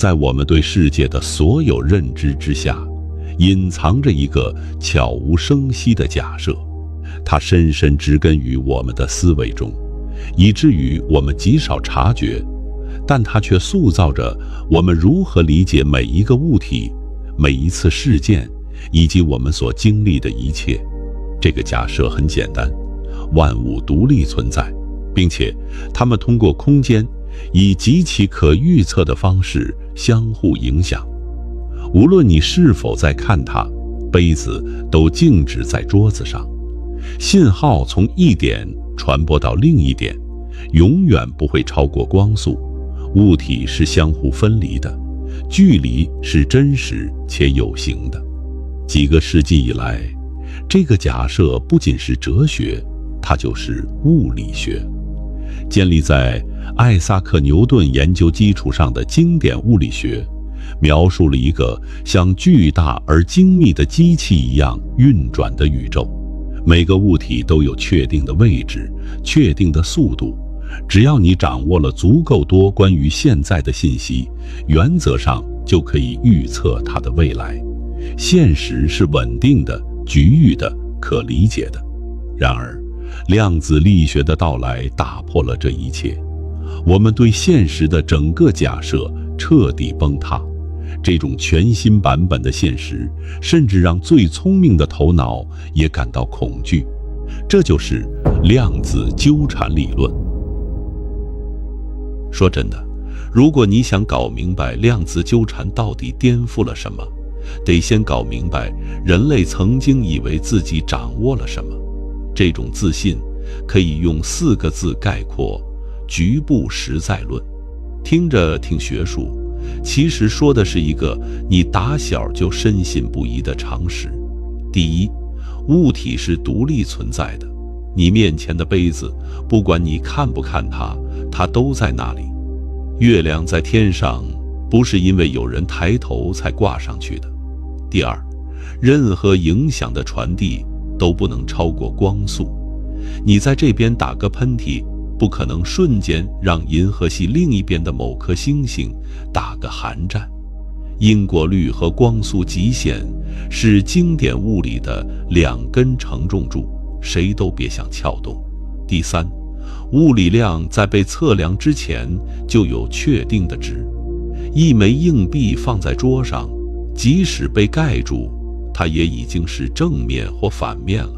在我们对世界的所有认知之下，隐藏着一个悄无声息的假设，它深深植根于我们的思维中，以至于我们极少察觉，但它却塑造着我们如何理解每一个物体、每一次事件，以及我们所经历的一切。这个假设很简单，万物独立存在，并且它们通过空间以极其可预测的方式相互影响。无论你是否在看它，杯子都静止在桌子上，信号从一点传播到另一点，永远不会超过光速。物体是相互分离的，距离是真实且有形的。几个世纪以来，这个假设不仅是哲学，它就是物理学。建立在艾萨克·牛顿研究基础上的经典物理学，描述了一个像巨大而精密的机器一样运转的宇宙。每个物体都有确定的位置、确定的速度。只要你掌握了足够多关于现在的信息，原则上就可以预测它的未来。现实是稳定的、局域的、可理解的。然而，量子力学的到来打破了这一切，我们对现实的整个假设彻底崩塌。这种全新版本的现实，甚至让最聪明的头脑也感到恐惧。这就是量子纠缠理论。说真的，如果你想搞明白量子纠缠到底颠覆了什么，得先搞明白人类曾经以为自己掌握了什么。这种自信可以用4个字概括：局部实在论。听着挺学术，其实说的是一个你打小就深信不疑的常识。第一，物体是独立存在的。你面前的杯子，不管你看不看它，它都在那里。月亮在天上，不是因为有人抬头才挂上去的。第二，任何影响的传递都不能超过光速。你在这边打个喷嚏，不可能瞬间让银河系另一边的某颗星星打个寒战。因果律和光速极限是经典物理的2根承重柱，谁都别想撬动。第三，物理量在被测量之前就有确定的值。一枚硬币放在桌上，即使被盖住，它也已经是正面或反面了，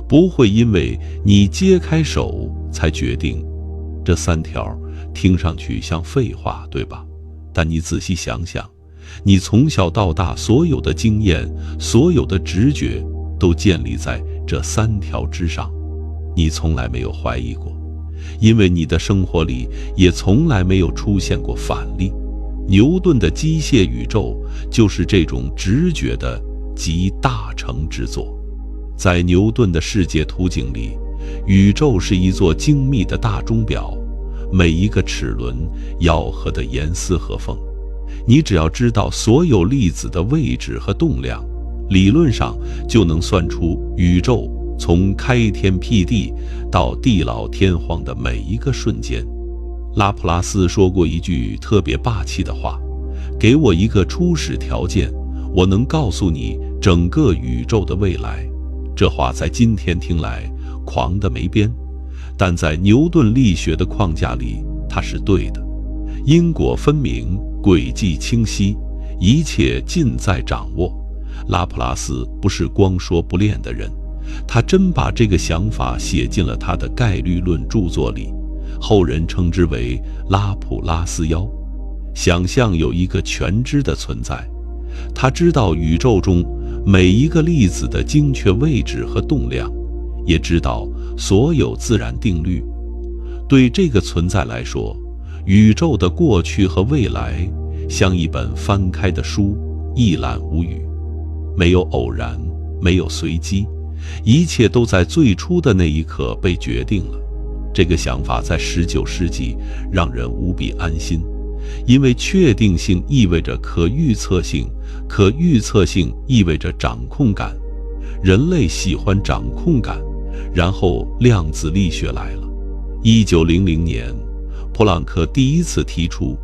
不会因为你揭开手才决定。这3条听上去像废话，对吧？但你仔细想想，你从小到大所有的经验、所有的直觉都建立在这3条之上，你从来没有怀疑过，因为你的生活里也从来没有出现过反例。牛顿的机械宇宙就是这种直觉的集大成之作。在牛顿的世界图景里，宇宙是一座精密的大钟表，每一个齿轮咬合得严丝合缝。你只要知道所有粒子的位置和动量，理论上就能算出宇宙从开天辟地到地老天荒的每一个瞬间。拉普拉斯说过一句特别霸气的话：给我一个初始条件，我能告诉你整个宇宙的未来。这话在今天听来狂得没边，但在牛顿力学的框架里，它是对的。因果分明，轨迹清晰，一切尽在掌握。拉普拉斯不是光说不练的人，他真把这个想法写进了他的概率论著作里，后人称之为拉普拉斯妖。想象有一个全知的存在，他知道宇宙中每一个粒子的精确位置和动量，也知道所有自然定律。对这个存在来说，宇宙的过去和未来像一本翻开的书，一览无余。没有偶然，没有随机，一切都在最初的那一刻被决定了。这个想法在19世纪让人无比安心，因为确定性意味着可预测性，可预测性意味着掌控感。人类喜欢掌控感，然后量子力学来了。1900年，普朗克第一次提出，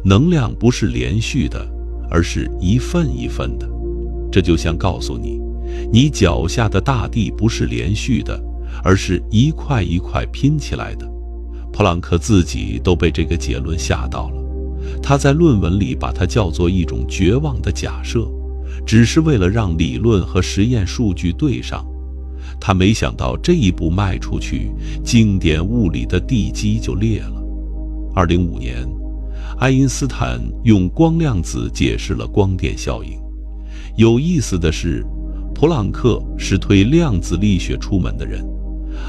能量不是连续的，而是一份一份的。这就像告诉你，你脚下的大地不是连续的，而是一块一块拼起来的。普朗克自己都被这个结论吓到了，他在论文里把它叫做一种绝望的假设，只是为了让理论和实验数据对上。他没想到这一步迈出去，经典物理的地基就裂了。2005年，爱因斯坦用光量子解释了光电效应。有意思的是，普朗克是推量子力学出门的人，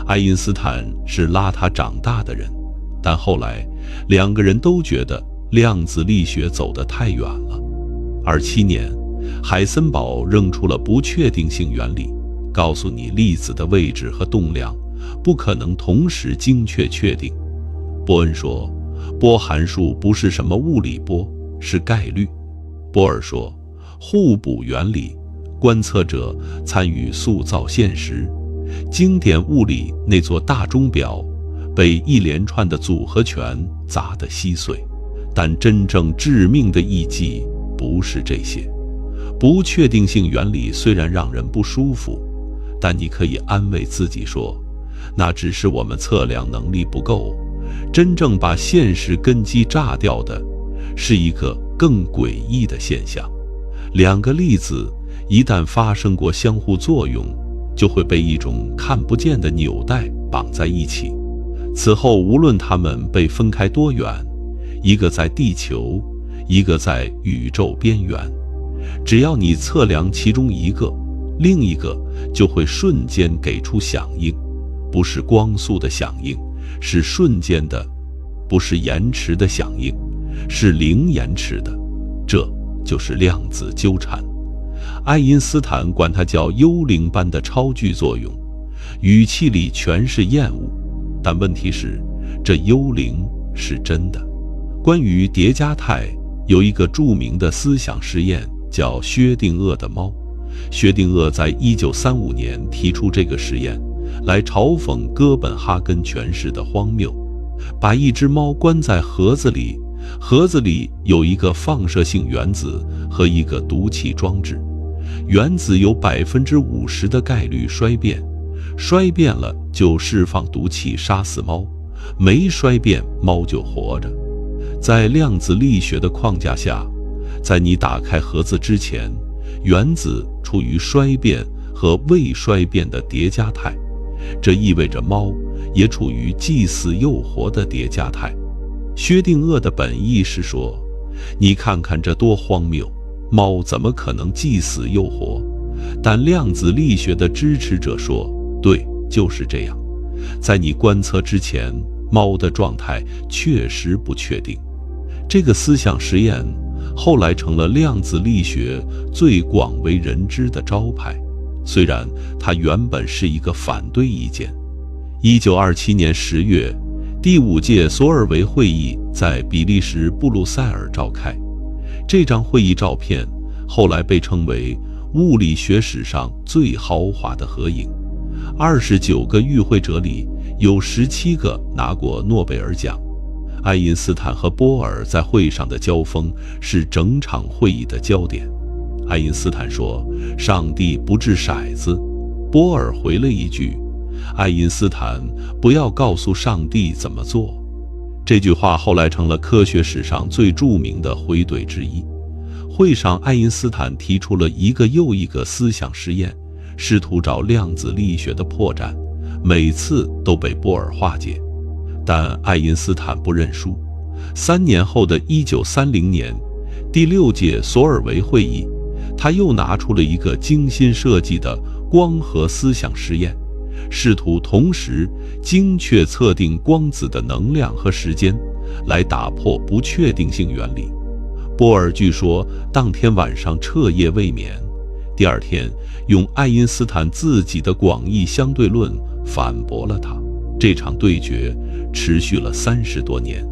爱因斯坦是拉他长大的人，但后来两个人都觉得量子力学走得太远了。27年，海森堡扔出了不确定性原理，告诉你粒子的位置和动量不可能同时精确确定。波恩说，波函数不是什么物理波，是概率。波尔说，互补原理，观测者参与塑造现实。经典物理那座大钟表被一连串的组合拳砸得稀碎，但真正致命的艺伎不是这些。不确定性原理虽然让人不舒服，但你可以安慰自己说，那只是我们测量能力不够，真正把现实根基炸掉的是一个更诡异的现象。两个粒子一旦发生过相互作用，就会被一种看不见的纽带绑在一起。此后无论它们被分开多远，一个在地球，一个在宇宙边缘，只要你测量其中一个，另一个就会瞬间给出响应，不是光速的响应，是瞬间的，不是延迟的响应，是零延迟的。这就是量子纠缠。爱因斯坦管它叫幽灵般的超距作用，语气里全是厌恶。但问题是，这幽灵是真的。关于叠加态，有一个著名的思想实验叫薛定谔的猫。薛定谔在1935年提出这个实验，来嘲讽哥本哈根诠释的荒谬。把一只猫关在盒子里，盒子里有一个放射性原子和一个毒气装置，原子有50%的概率衰变，衰变了就释放毒气杀死猫，没衰变猫就活着。在量子力学的框架下，在你打开盒子之前，原子处于衰变和未衰变的叠加态，这意味着猫也处于既死又活的叠加态。薛定谔的本意是说，你看看这多荒谬，猫怎么可能既死又活？但量子力学的支持者说，对，就是这样。在你观测之前，猫的状态确实不确定。这个思想实验后来成了量子力学最广为人知的招牌，虽然它原本是一个反对意见。1927年10月，第5届索尔维会议在比利时布鲁塞尔召开。这张会议照片后来被称为物理学史上最豪华的合影。29个与会者里有17个拿过诺贝尔奖。爱因斯坦和波尔在会上的交锋是整场会议的焦点。爱因斯坦说，上帝不掷骰子。波尔回了一句，爱因斯坦不要告诉上帝怎么做。这句话后来成了科学史上最著名的回怼之一。会上，爱因斯坦提出了一个又一个思想实验，试图找量子力学的破绽，每次都被波尔化解。但爱因斯坦不认输。3年后的1930年，第6届索尔维会议，他又拿出了一个精心设计的光合思想实验，试图同时精确测定光子的能量和时间，来打破不确定性原理。波尔据说当天晚上彻夜未眠，第二天用爱因斯坦自己的广义相对论反驳了他。这场对决持续了30多年，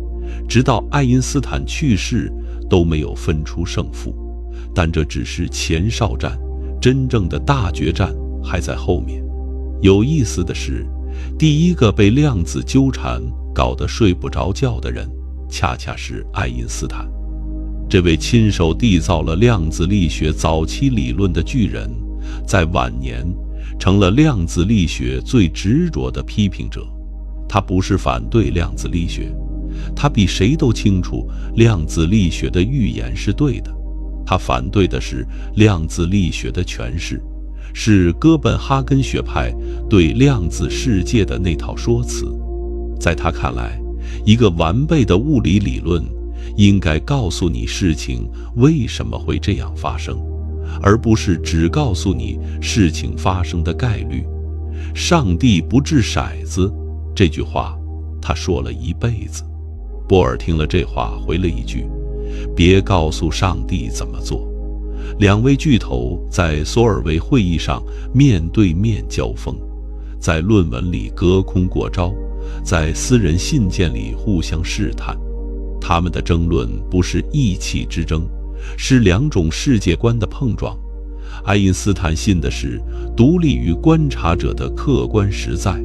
直到爱因斯坦去世都没有分出胜负。但这只是前哨战，真正的大决战还在后面。有意思的是，第一个被量子纠缠搞得睡不着觉的人，恰恰是爱因斯坦。这位亲手缔造了量子力学早期理论的巨人，在晚年成了量子力学最执着的批评者。他不是反对量子力学，他比谁都清楚量子力学的预言是对的。他反对的是量子力学的诠释，是哥本哈根学派对量子世界的那套说辞。在他看来，一个完备的物理理论应该告诉你事情为什么会这样发生，而不是只告诉你事情发生的概率。上帝不掷骰子，这句话他说了一辈子。波尔听了这话，回了一句：别告诉上帝怎么做。两位巨头在索尔维会议上面对面交锋，在论文里隔空过招，在私人信件里互相试探。他们的争论不是意气之争，是两种世界观的碰撞。爱因斯坦信的是独立于观察者的客观实在，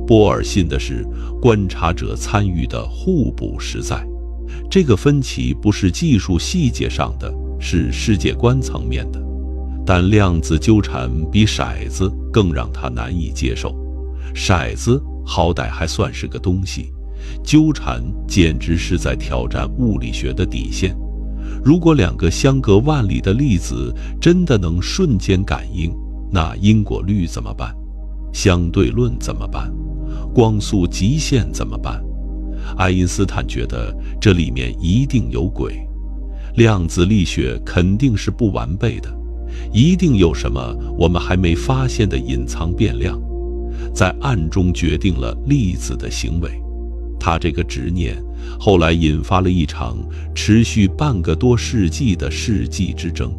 波尔信的是观察者参与的互补实在。这个分歧不是技术细节上的，是世界观层面的。但量子纠缠比骰子更让他难以接受。骰子好歹还算是个东西，纠缠简直是在挑战物理学的底线。如果两个相隔万里的粒子真的能瞬间感应，那因果律怎么办？相对论怎么办？光速极限怎么办？爱因斯坦觉得这里面一定有鬼，量子力学肯定是不完备的，一定有什么我们还没发现的隐藏变量，在暗中决定了粒子的行为。他这个执念后来引发了一场持续半个多世纪的世纪之争，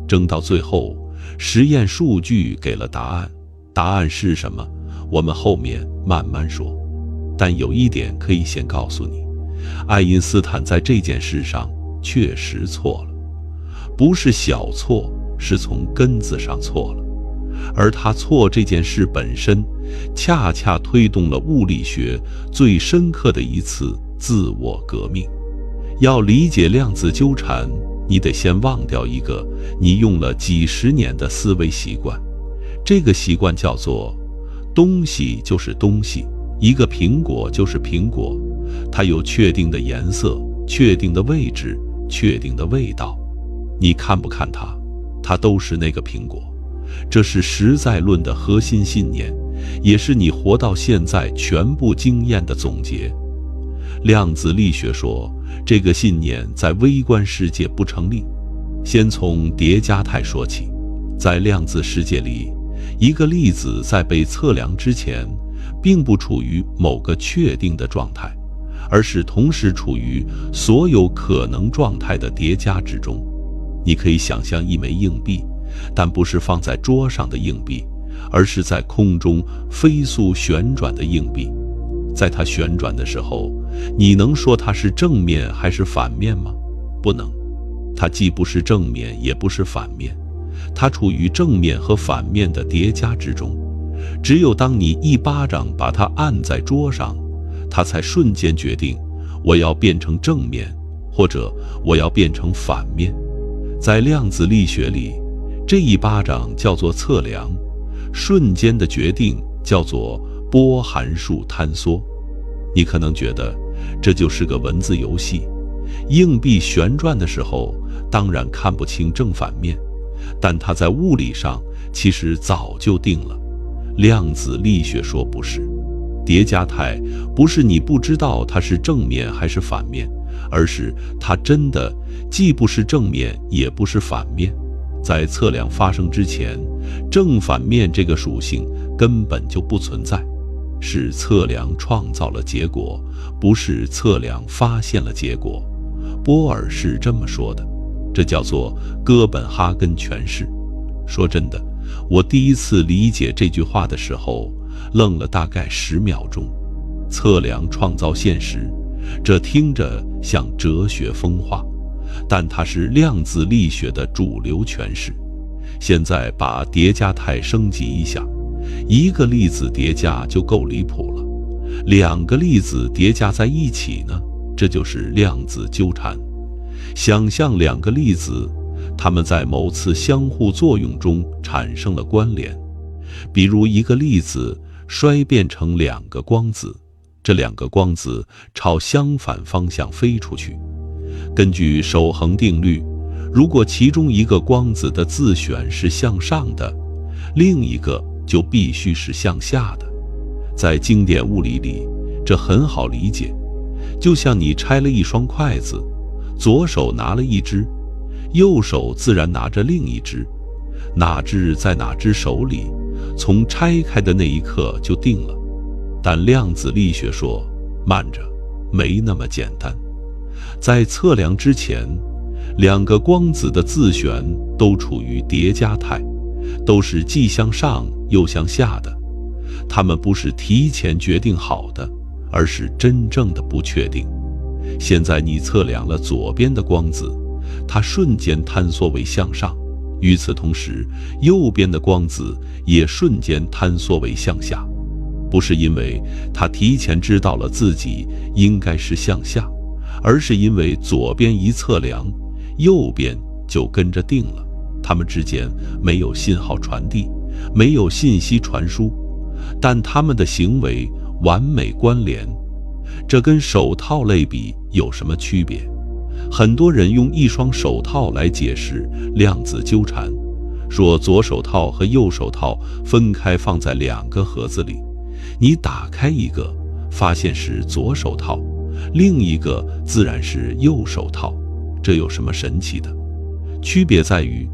争到最后，实验数据给了答案。答案是什么？我们后面慢慢说。但有一点可以先告诉你，爱因斯坦在这件事上确实错了，不是小错，是从根子上错了。而他错这件事本身，恰恰推动了物理学最深刻的一次自我革命。要理解量子纠缠，你得先忘掉一个你用了几十年的思维习惯。这个习惯叫做东西就是东西，一个苹果就是苹果，它有确定的颜色、确定的位置、确定的味道。你看不看它，它都是那个苹果。这是实在论的核心信念，也是你活到现在全部经验的总结。量子力学说，这个信念在微观世界不成立。先从叠加态说起，在量子世界里，一个粒子在被测量之前，并不处于某个确定的状态，而是同时处于所有可能状态的叠加之中。你可以想象一枚硬币，但不是放在桌上的硬币，而是在空中飞速旋转的硬币。在它旋转的时候，你能说它是正面还是反面吗？不能。它既不是正面，也不是反面，它处于正面和反面的叠加之中。只有当你一巴掌把它按在桌上，它才瞬间决定我要变成正面，或者我要变成反面。在量子力学里，这一巴掌叫做测量，瞬间的决定叫做波函数坍缩。你可能觉得这就是个文字游戏，硬币旋转的时候当然看不清正反面，但它在物理上其实早就定了。量子力学说不是，叠加态不是你不知道它是正面还是反面，而是它真的既不是正面也不是反面。在测量发生之前，正反面这个属性根本就不存在，是测量创造了结果，不是测量发现了结果。波尔是这么说的，这叫做哥本哈根诠释。说真的，我第一次理解这句话的时候，愣了大概10秒钟。测量创造现实，这听着像哲学疯话，但它是量子力学的主流诠释。现在把叠加态升级一下，一个粒子叠加就够离谱了，两个粒子叠加在一起呢，这就是量子纠缠。想象两个粒子，它们在某次相互作用中产生了关联，比如一个粒子衰变成两个光子，这两个光子朝相反方向飞出去。根据守恒定律，如果其中一个光子的自旋是向上的，另一个就必须是向下的。在经典物理里，这很好理解，就像你拆了一双筷子，左手拿了一只，右手自然拿着另一只，哪只在哪只手里，从拆开的那一刻就定了。但量子力学说，慢着，没那么简单。在测量之前，两个光子的自旋都处于叠加态，都是既向上又向下的。它们不是提前决定好的，而是真正的不确定。现在你测量了左边的光子，它瞬间坍缩为向上，与此同时，右边的光子也瞬间坍缩为向下。不是因为它提前知道了自己应该是向下，而是因为左边一测量，右边就跟着定了。它们之间没有信号传递，没有信息传输，但它们的行为完美关联。这跟手套类比有什么区别？很多人用一双手套来解释量子纠缠，说左手套和右手套分开放在两个盒子里，你打开一个，发现是左手套，另一个自然是右手套，这有什么神奇的？区别在于，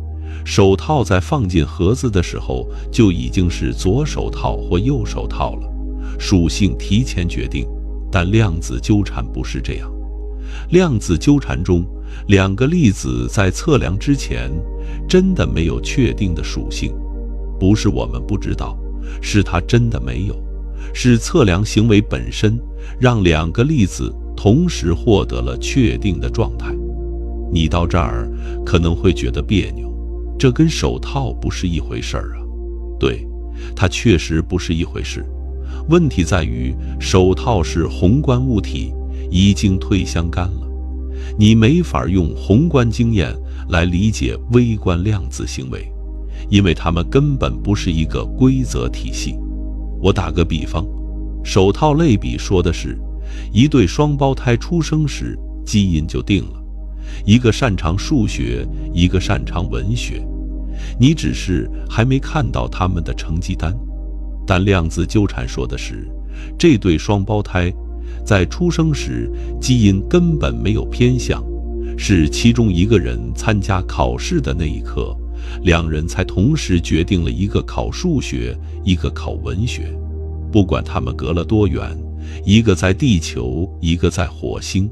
手套在放进盒子的时候就已经是左手套或右手套了，属性提前决定。但量子纠缠不是这样，量子纠缠中，两个粒子在测量之前真的没有确定的属性，不是我们不知道，是它真的没有，是测量行为本身让两个粒子同时获得了确定的状态。你到这儿可能会觉得别扭，这跟手套不是一回事儿啊。对，它确实不是一回事。问题在于，手套是宏观物体，已经退相干了，你没法用宏观经验来理解微观量子行为，因为它们根本不是一个规则体系。我打个比方，手套类比说的是，一对双胞胎出生时基因就定了，一个擅长数学，一个擅长文学，你只是还没看到他们的成绩单。但量子纠缠说的是，这对双胞胎在出生时基因根本没有偏向，是其中一个人参加考试的那一刻，两人才同时决定了一个考数学，一个考文学。不管他们隔了多远，一个在地球，一个在火星，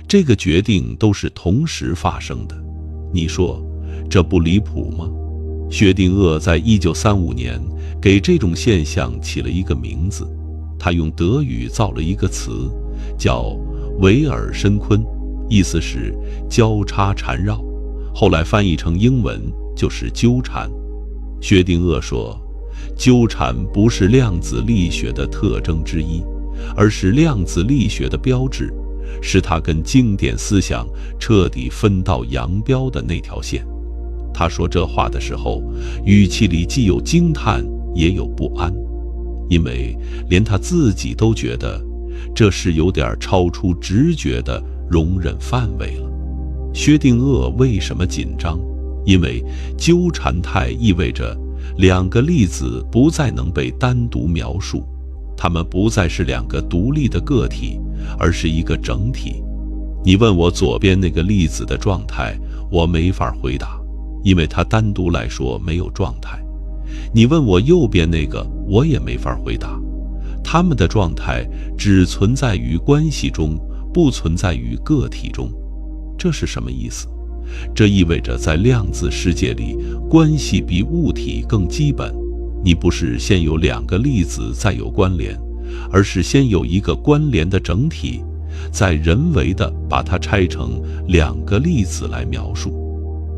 这个决定都是同时发生的。你说这不离谱吗？薛定谔在1935年给这种现象起了一个名字，他用德语造了一个词，叫维尔申昆，意思是交叉缠绕，后来翻译成英文就是纠缠。薛定谔说，纠缠不是量子力学的特征之一，而是量子力学的标志，是他跟经典思想彻底分道扬镳的那条线。他说这话的时候，语气里既有惊叹，也有不安，因为连他自己都觉得这是有点超出直觉的容忍范围了。薛定谔为什么紧张？因为纠缠态意味着两个粒子不再能被单独描述，它们不再是两个独立的个体，而是一个整体。你问我左边那个粒子的状态，我没法回答，因为它单独来说没有状态。你问我右边那个，我也没法回答，它们的状态只存在于关系中，不存在于个体中。这是什么意思？这意味着在量子世界里，关系比物体更基本。你不是先有两个粒子再有关联，而是先有一个关联的整体，再人为的把它拆成两个粒子来描述。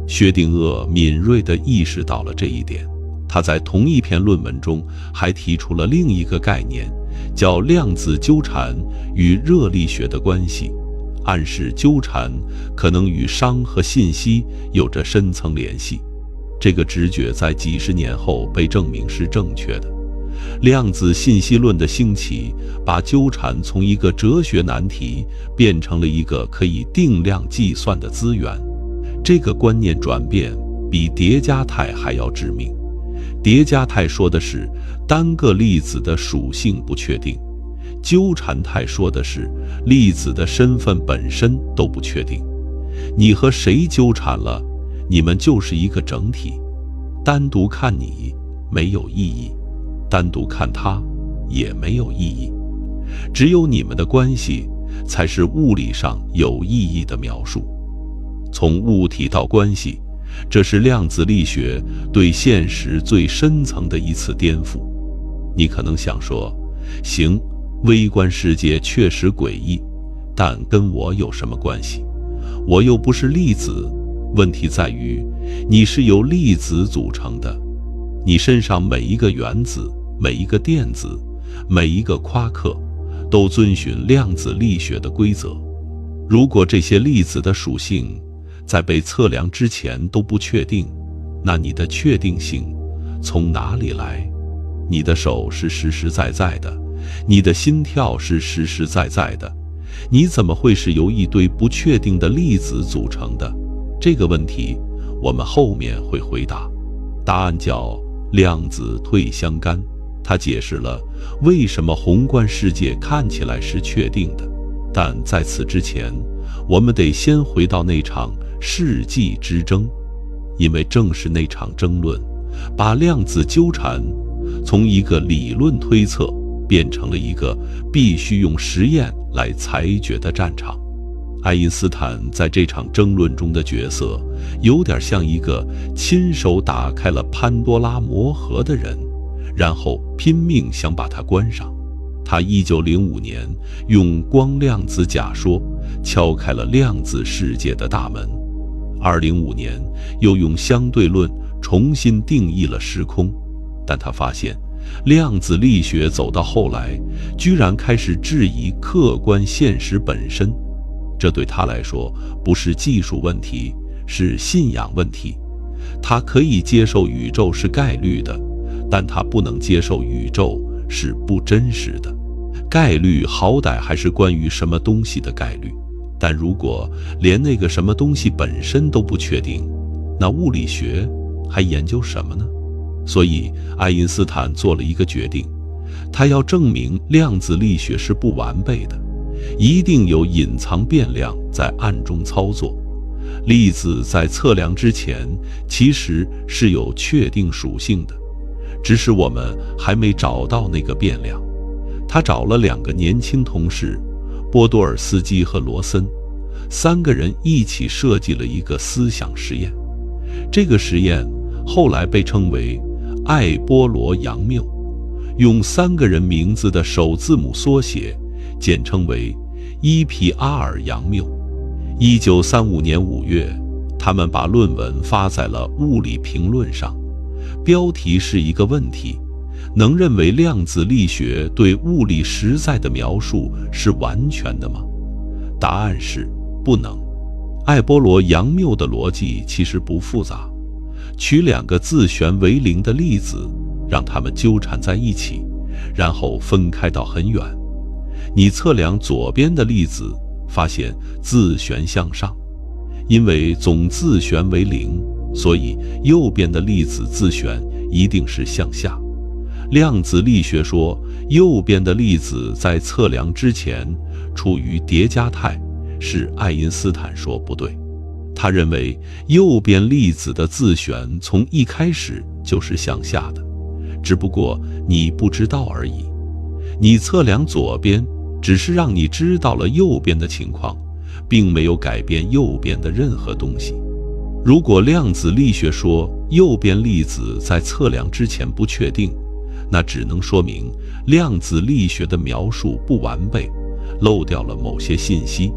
薛定谔敏锐地意识到了这一点，他在同一篇论文中还提出了另一个概念，叫量子纠缠与热力学的关系。暗示纠缠可能与熵和信息有着深层联系。这个直觉在几十年后被证明是正确的。量子信息论的兴起，把纠缠从一个哲学难题变成了一个可以定量计算的资源。这个观念转变比叠加态还要致命。叠加态说的是单个粒子的属性不确定，纠缠态说的是粒子的身份本身都不确定。你和谁纠缠了，你们就是一个整体。单独看你没有意义，单独看他也没有意义，只有你们的关系才是物理上有意义的描述。从物体到关系，这是量子力学对现实最深层的一次颠覆。你可能想说，行，微观世界确实诡异，但跟我有什么关系？我又不是粒子。问题在于，你是由粒子组成的，你身上每一个原子、每一个电子、每一个夸克，都遵循量子力学的规则。如果这些粒子的属性在被测量之前都不确定，那你的确定性从哪里来？你的手是实实在在的，你的心跳是实实在在的，你怎么会是由一堆不确定的粒子组成的？这个问题我们后面会回答。答案叫量子退相干，它解释了为什么宏观世界看起来是确定的。但在此之前，我们得先回到那场世纪之争，因为正是那场争论，把量子纠缠从一个理论推测变成了一个必须用实验来裁决的战场。爱因斯坦在这场争论中的角色，有点像一个亲手打开了潘多拉魔盒的人，然后拼命想把它关上。他1905年用光量子假说敲开了量子世界的大门，2005年又用相对论重新定义了时空。但他发现，量子力学走到后来，居然开始质疑客观现实本身。这对他来说不是技术问题，是信仰问题。他可以接受宇宙是概率的，但他不能接受宇宙是不真实的。概率好歹还是关于什么东西的概率，但如果连那个什么东西本身都不确定，那物理学还研究什么呢？所以爱因斯坦做了一个决定，他要证明量子力学是不完备的，一定有隐藏变量在暗中操作。粒子在测量之前其实是有确定属性的，只是我们还没找到那个变量。他找了2个年轻同事，波多尔斯基和罗森，3个人一起设计了一个思想实验。这个实验后来被称为艾波罗杨谬，用3个人名字的首字母缩写，简称为EPR杨谬。1935年5月，他们把论文发在了《物理评论》上，标题是一个问题：能认为量子力学对物理实在的描述是完全的吗？答案是不能。艾波罗杨谬的逻辑其实不复杂，取2个自旋为0的粒子，让它们纠缠在一起，然后分开到很远。你测量左边的粒子，发现自旋向上，因为总自旋为0，所以右边的粒子自旋一定是向下。量子力学说，右边的粒子在测量之前处于叠加态，是爱因斯坦说不对。他认为右边粒子的自旋从一开始就是向下的，只不过你不知道而已。你测量左边，只是让你知道了右边的情况，并没有改变右边的任何东西。如果量子力学说右边粒子在测量之前不确定，那只能说明量子力学的描述不完备，漏掉了某些信息。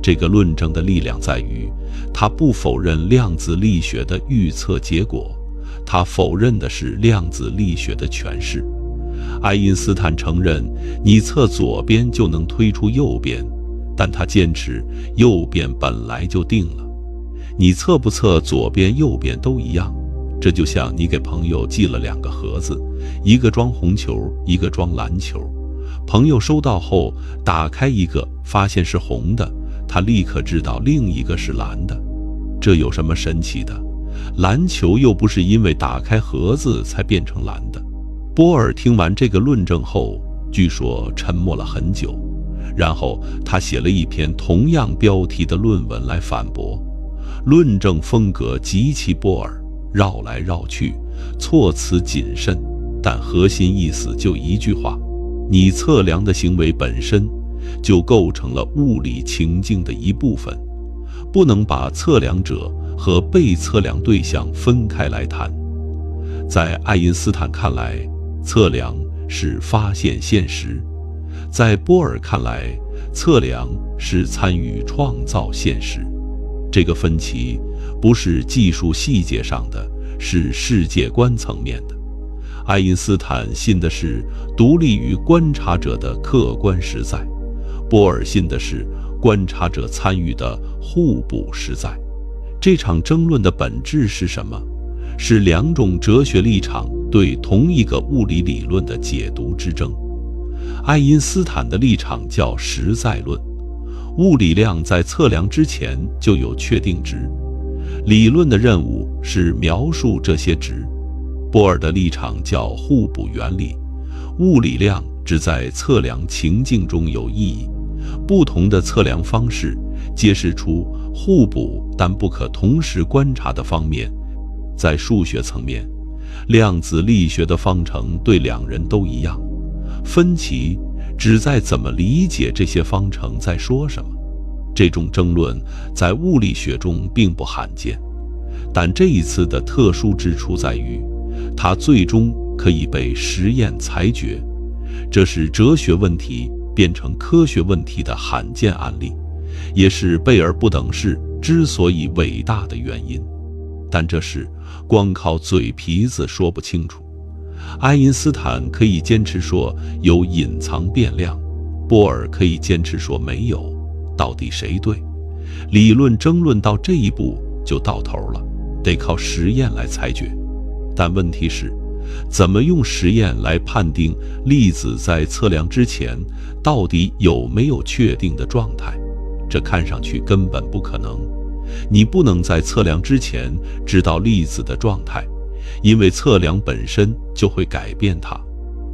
这个论证的力量在于，它不否认量子力学的预测结果，它否认的是量子力学的诠释。爱因斯坦承认你测左边就能推出右边，但他坚持右边本来就定了，你测不测左边右边都一样。这就像你给朋友寄了2个盒子，一个装红球，一个装蓝球。朋友收到后打开一个，发现是红的，他立刻知道另一个是蓝的。这有什么神奇的？篮球又不是因为打开盒子才变成蓝的。波尔听完这个论证后，据说沉默了很久，然后他写了一篇同样标题的论文来反驳。论证风格极其波尔，绕来绕去，措辞谨慎，但核心意思就一句话：你测量的行为本身就构成了物理情境的一部分，不能把测量者和被测量对象分开来谈。在爱因斯坦看来，测量是发现现实；在波尔看来，测量是参与创造现实。这个分歧不是技术细节上的，是世界观层面的。爱因斯坦信的是独立于观察者的客观实在，波尔信的是观察者参与的互补实在。这场争论的本质是什么？是2种哲学立场对同一个物理理论的解读之争。爱因斯坦的立场叫实在论，物理量在测量之前就有确定值，理论的任务是描述这些值。波尔的立场叫互补原理，物理量只在测量情境中有意义，不同的测量方式揭示出互补但不可同时观察的方面。在数学层面，量子力学的方程对2人都一样，分歧只在怎么理解这些方程在说什么。这种争论在物理学中并不罕见，但这一次的特殊之处在于，它最终可以被实验裁决。这是哲学问题变成科学问题的罕见案例，也是贝尔不等式之所以伟大的原因。但这事光靠嘴皮子说不清楚。爱因斯坦可以坚持说有隐藏变量，波尔可以坚持说没有，到底谁对？理论争论到这一步就到头了，得靠实验来裁决。但问题是，怎么用实验来判定粒子在测量之前到底有没有确定的状态？这看上去根本不可能。你不能在测量之前知道粒子的状态，因为测量本身就会改变它。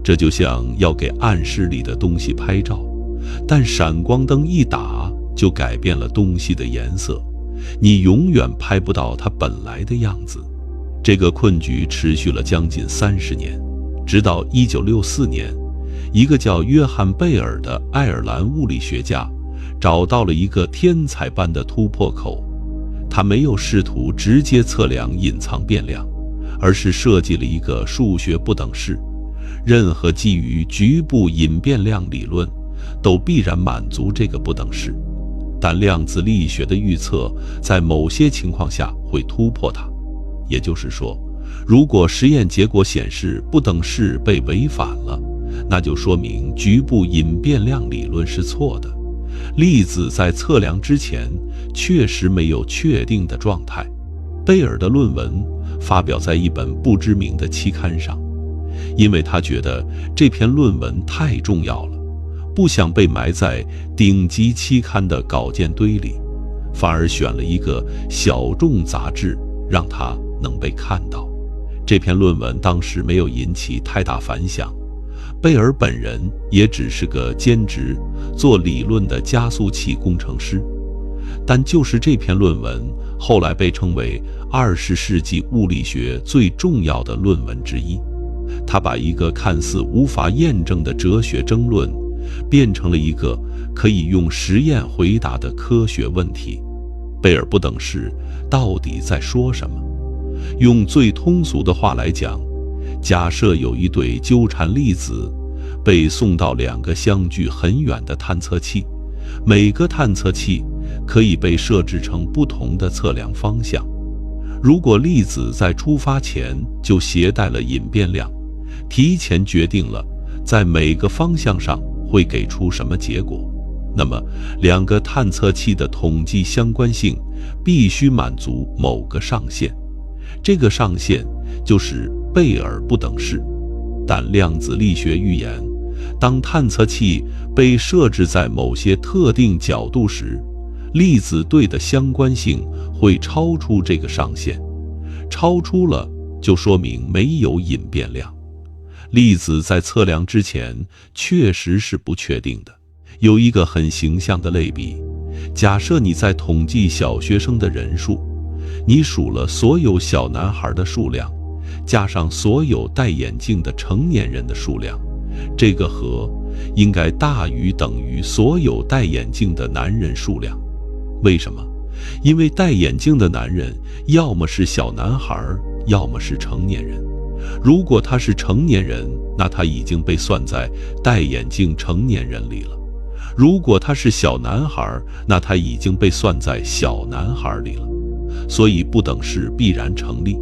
这就像要给暗室里的东西拍照，但闪光灯一打就改变了东西的颜色，你永远拍不到它本来的样子。这个困局持续了将近30年，直到1964年，一个叫约翰·贝尔的爱尔兰物理学家找到了一个天才般的突破口。他没有试图直接测量隐藏变量，而是设计了一个数学不等式，任何基于局部隐变量理论都必然满足这个不等式，但量子力学的预测在某些情况下会突破它。也就是说，如果实验结果显示不等式被违反了，那就说明局部隐变量理论是错的，粒子在测量之前确实没有确定的状态。贝尔的论文发表在一本不知名的期刊上，因为他觉得这篇论文太重要了，不想被埋在顶级期刊的稿件堆里，反而选了一个小众杂志让它能被看到。这篇论文当时没有引起太大反响，贝尔本人也只是个兼职做理论的加速器工程师。但就是这篇论文后来被称为20世纪物理学最重要的论文之一。他把一个看似无法验证的哲学争论变成了一个可以用实验回答的科学问题。贝尔不等式到底在说什么？用最通俗的话来讲，假设有一对纠缠粒子被送到2个相距很远的探测器，每个探测器可以被设置成不同的测量方向。如果粒子在出发前就携带了隐变量，提前决定了在每个方向上会给出什么结果，那么两个探测器的统计相关性必须满足某个上限，这个上限就是贝尔不等式。但量子力学预言，当探测器被设置在某些特定角度时，粒子对的相关性会超出这个上限，超出了就说明没有隐变量。粒子在测量之前确实是不确定的。有一个很形象的类比，假设你在统计小学生的人数，你数了所有小男孩的数量，加上所有戴眼镜的成年人的数量，这个和应该大于等于所有戴眼镜的男人数量。为什么？因为戴眼镜的男人要么是小男孩，要么是成年人。如果他是成年人，那他已经被算在戴眼镜成年人里了。如果他是小男孩，那他已经被算在小男孩里了。所以不等式必然成立。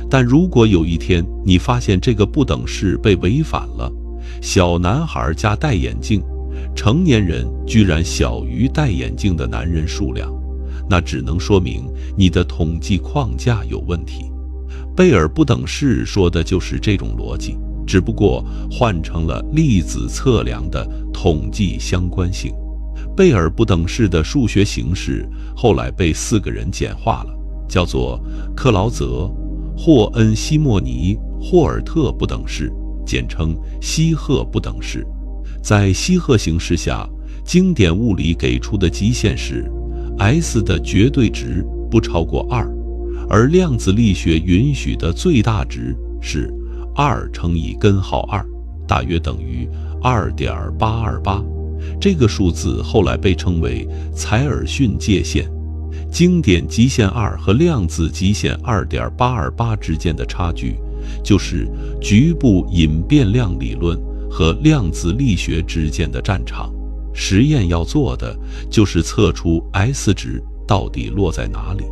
但如果有一天你发现这个不等式被违反了，小男孩加戴眼镜，成年人居然小于戴眼镜的男人数量，那只能说明你的统计框架有问题。贝尔不等式说的就是这种逻辑，只不过换成了粒子测量的统计相关性。贝尔不等式的数学形式后来被4个人简化了，叫做克劳泽、霍恩西莫尼、霍尔特不等式，简称希赫不等式。在希赫形式下，经典物理给出的极限是 S 的绝对值不超过2，而量子力学允许的最大值是2乘以根号2，大约等于 2.828。这个数字后来被称为采尔逊界限。经典极限2和量子极限 2.828 之间的差距，就是局部隐变量理论和量子力学之间的战场。实验要做的就是测出 S 值到底落在哪里。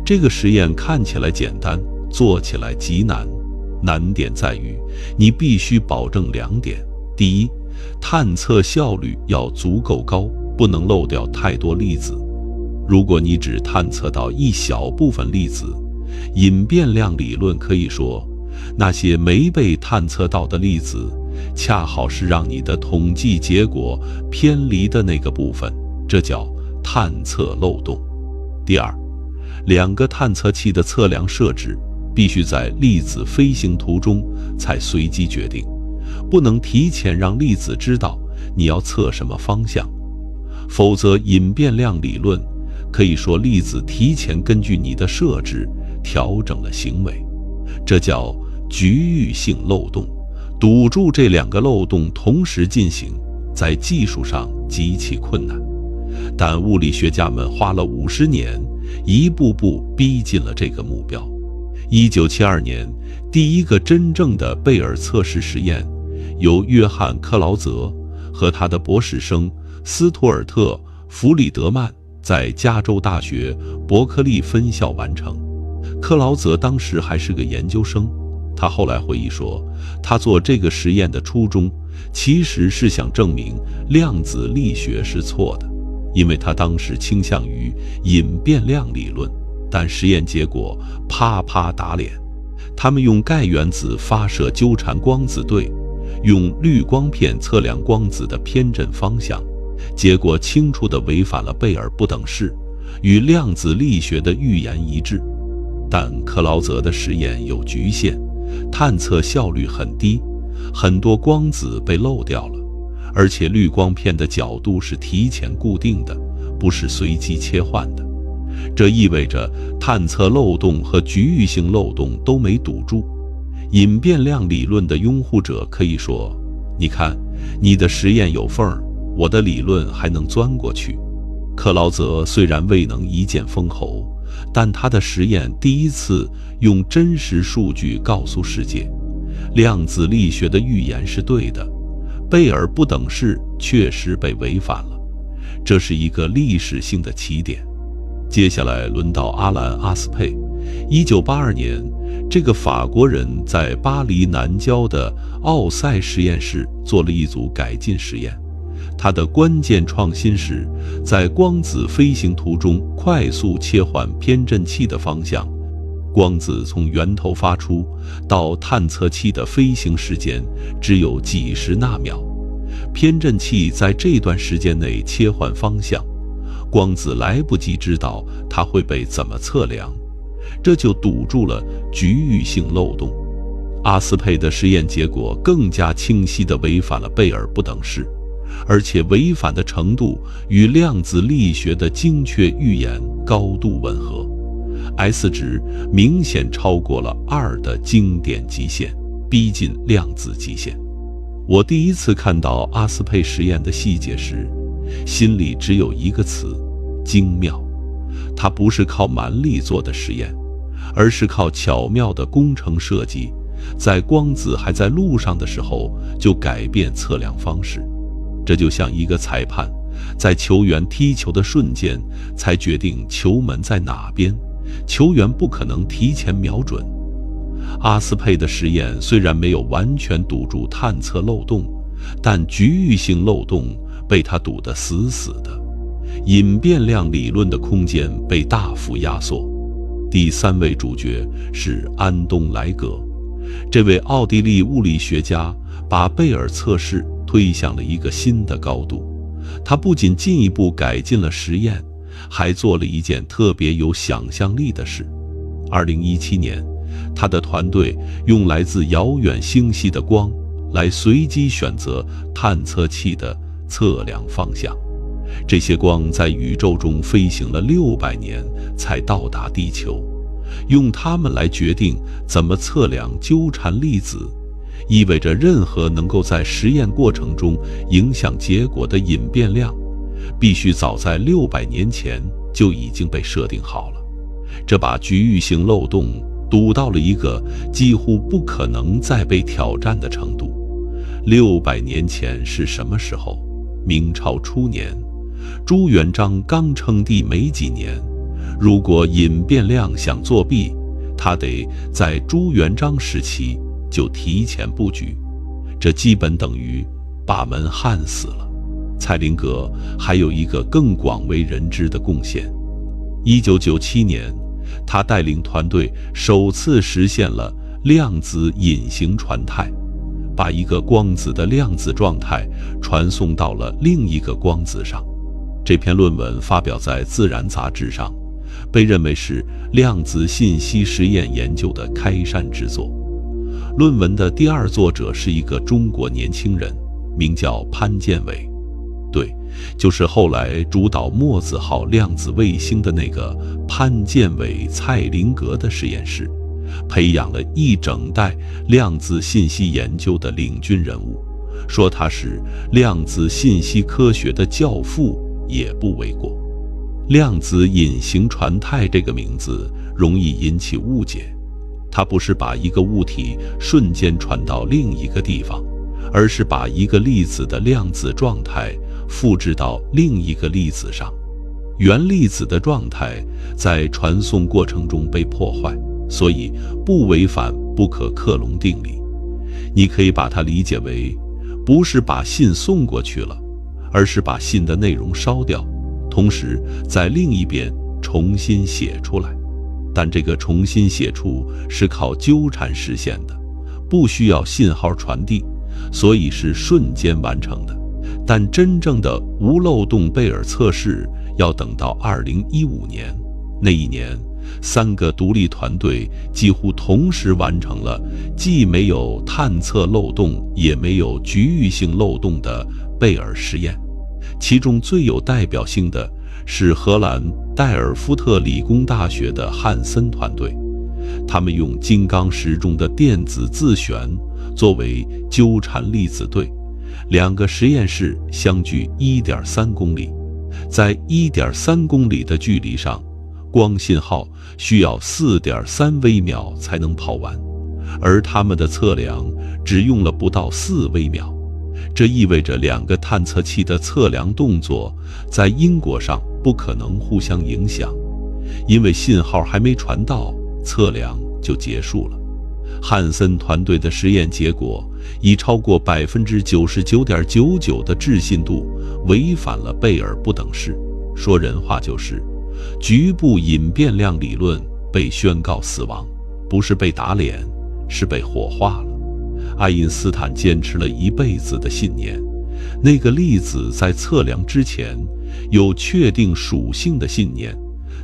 这个实验看起来简单，做起来极难。难点在于你必须保证2点：第一，探测效率要足够高，不能漏掉太多粒子。如果你只探测到一小部分粒子，隐变量理论可以说，那些没被探测到的粒子恰好是让你的统计结果偏离的那个部分，这叫探测漏洞。第二，2个探测器的测量设置必须在粒子飞行途中才随机决定，不能提前让粒子知道你要测什么方向，否则隐变量理论可以说粒子提前根据你的设置调整了行为，这叫局域性漏洞。堵住这2个漏洞同时进行，在技术上极其困难，但物理学家们花了50年，一步步逼近了这个目标。1972年，第一个真正的贝尔测试实验由约翰·克劳泽和他的博士生斯图尔特·弗里德曼在加州大学伯克利分校完成。克劳泽当时还是个研究生，他后来回忆说，他做这个实验的初衷其实是想证明量子力学是错的，因为他当时倾向于隐变量理论，但实验结果啪啪打脸。他们用钙原子发射纠缠光子对，用滤光片测量光子的偏振方向，结果清楚地违反了贝尔不等式，与量子力学的预言一致。但克劳泽的实验有局限，探测效率很低，很多光子被漏掉了，而且滤光片的角度是提前固定的，不是随机切换的。这意味着探测漏洞和局域性漏洞都没堵住。隐变量理论的拥护者可以说，你看，你的实验有缝，我的理论还能钻过去。克劳泽虽然未能一剑封喉，但他的实验第一次用真实数据告诉世界，量子力学的预言是对的，贝尔不等式确实被违反了。这是一个历史性的起点。接下来轮到阿兰·阿斯佩。1982年，这个法国人在巴黎南郊的奥赛实验室做了一组改进实验，它的关键创新是在光子飞行途中快速切换偏振器的方向。光子从源头发出到探测器的飞行时间只有几十纳秒，偏振器在这段时间内切换方向，光子来不及知道它会被怎么测量，这就堵住了局域性漏洞。阿斯佩的实验结果更加清晰地违反了贝尔不等式，而且违反的程度与量子力学的精确预言高度吻合。S 值明显超过了2的经典极限，逼近量子极限。我第一次看到阿斯佩实验的细节时，心里只有一个词：精妙。它不是靠蛮力做的实验，而是靠巧妙的工程设计，在光子还在路上的时候就改变测量方式。这就像一个裁判在球员踢球的瞬间才决定球门在哪边，球员不可能提前瞄准。阿斯佩的实验虽然没有完全堵住探测漏洞，但局域性漏洞被他堵得死死的，隐变量理论的空间被大幅压缩。第3位主角是安东·莱格，这位奥地利物理学家把贝尔测试推向了一个新的高度。他不仅进一步改进了实验，还做了一件特别有想象力的事。2017年，他的团队用来自遥远星系的光来随机选择探测器的测量方向。这些光在宇宙中飞行了600年才到达地球，用它们来决定怎么测量纠缠粒子，意味着任何能够在实验过程中影响结果的隐变量，必须早在600年前就已经被设定好了。这把局域性漏洞堵到了一个几乎不可能再被挑战的程度。600年前是什么时候？明朝初年，朱元璋刚称帝没几年。如果隐变量想作弊，他得在朱元璋时期就提前布局，这基本等于把门焊死了。蔡林格还有一个更广为人知的贡献。1997年，他带领团队首次实现了量子隐形传态，把一个光子的量子状态传送到了另一个光子上。这篇论文发表在《自然》杂志上，被认为是量子信息实验研究的开山之作。论文的第2作者是一个中国年轻人，名叫潘建伟。对，就是后来主导墨子号量子卫星的那个潘建伟、蔡林格的实验室，培养了一整代量子信息研究的领军人物，说他是量子信息科学的教父也不为过。量子隐形传态这个名字容易引起误解，它不是把一个物体瞬间传到另一个地方，而是把一个粒子的量子状态复制到另一个粒子上。原粒子的状态在传送过程中被破坏，所以不违反不可克隆定理。你可以把它理解为，不是把信送过去了，而是把信的内容烧掉，同时在另一边重新写出来。但这个重新写出是靠纠缠实现的，不需要信号传递，所以是瞬间完成的。但真正的无漏洞贝尔测试要等到2015年，那一年3个独立团队几乎同时完成了既没有探测漏洞也没有局域性漏洞的贝尔实验。其中最有代表性的是荷兰代尔夫特理工大学的汉森团队，他们用金刚石中的电子自旋作为纠缠粒子对，2个实验室相距 1.3 公里，在 1.3 公里的距离上，光信号需要 4.3 微秒才能跑完，而他们的测量只用了不到4微秒。这意味着2个探测器的测量动作在因果上不可能互相影响，因为信号还没传到，测量就结束了。汉森团队的实验结果以超过 99.99% 的置信度违反了贝尔不等式。说人话就是，局部隐变量理论被宣告死亡，不是被打脸，是被火化了。爱因斯坦坚持了一辈子的信念，那个粒子在测量之前有确定属性的信念，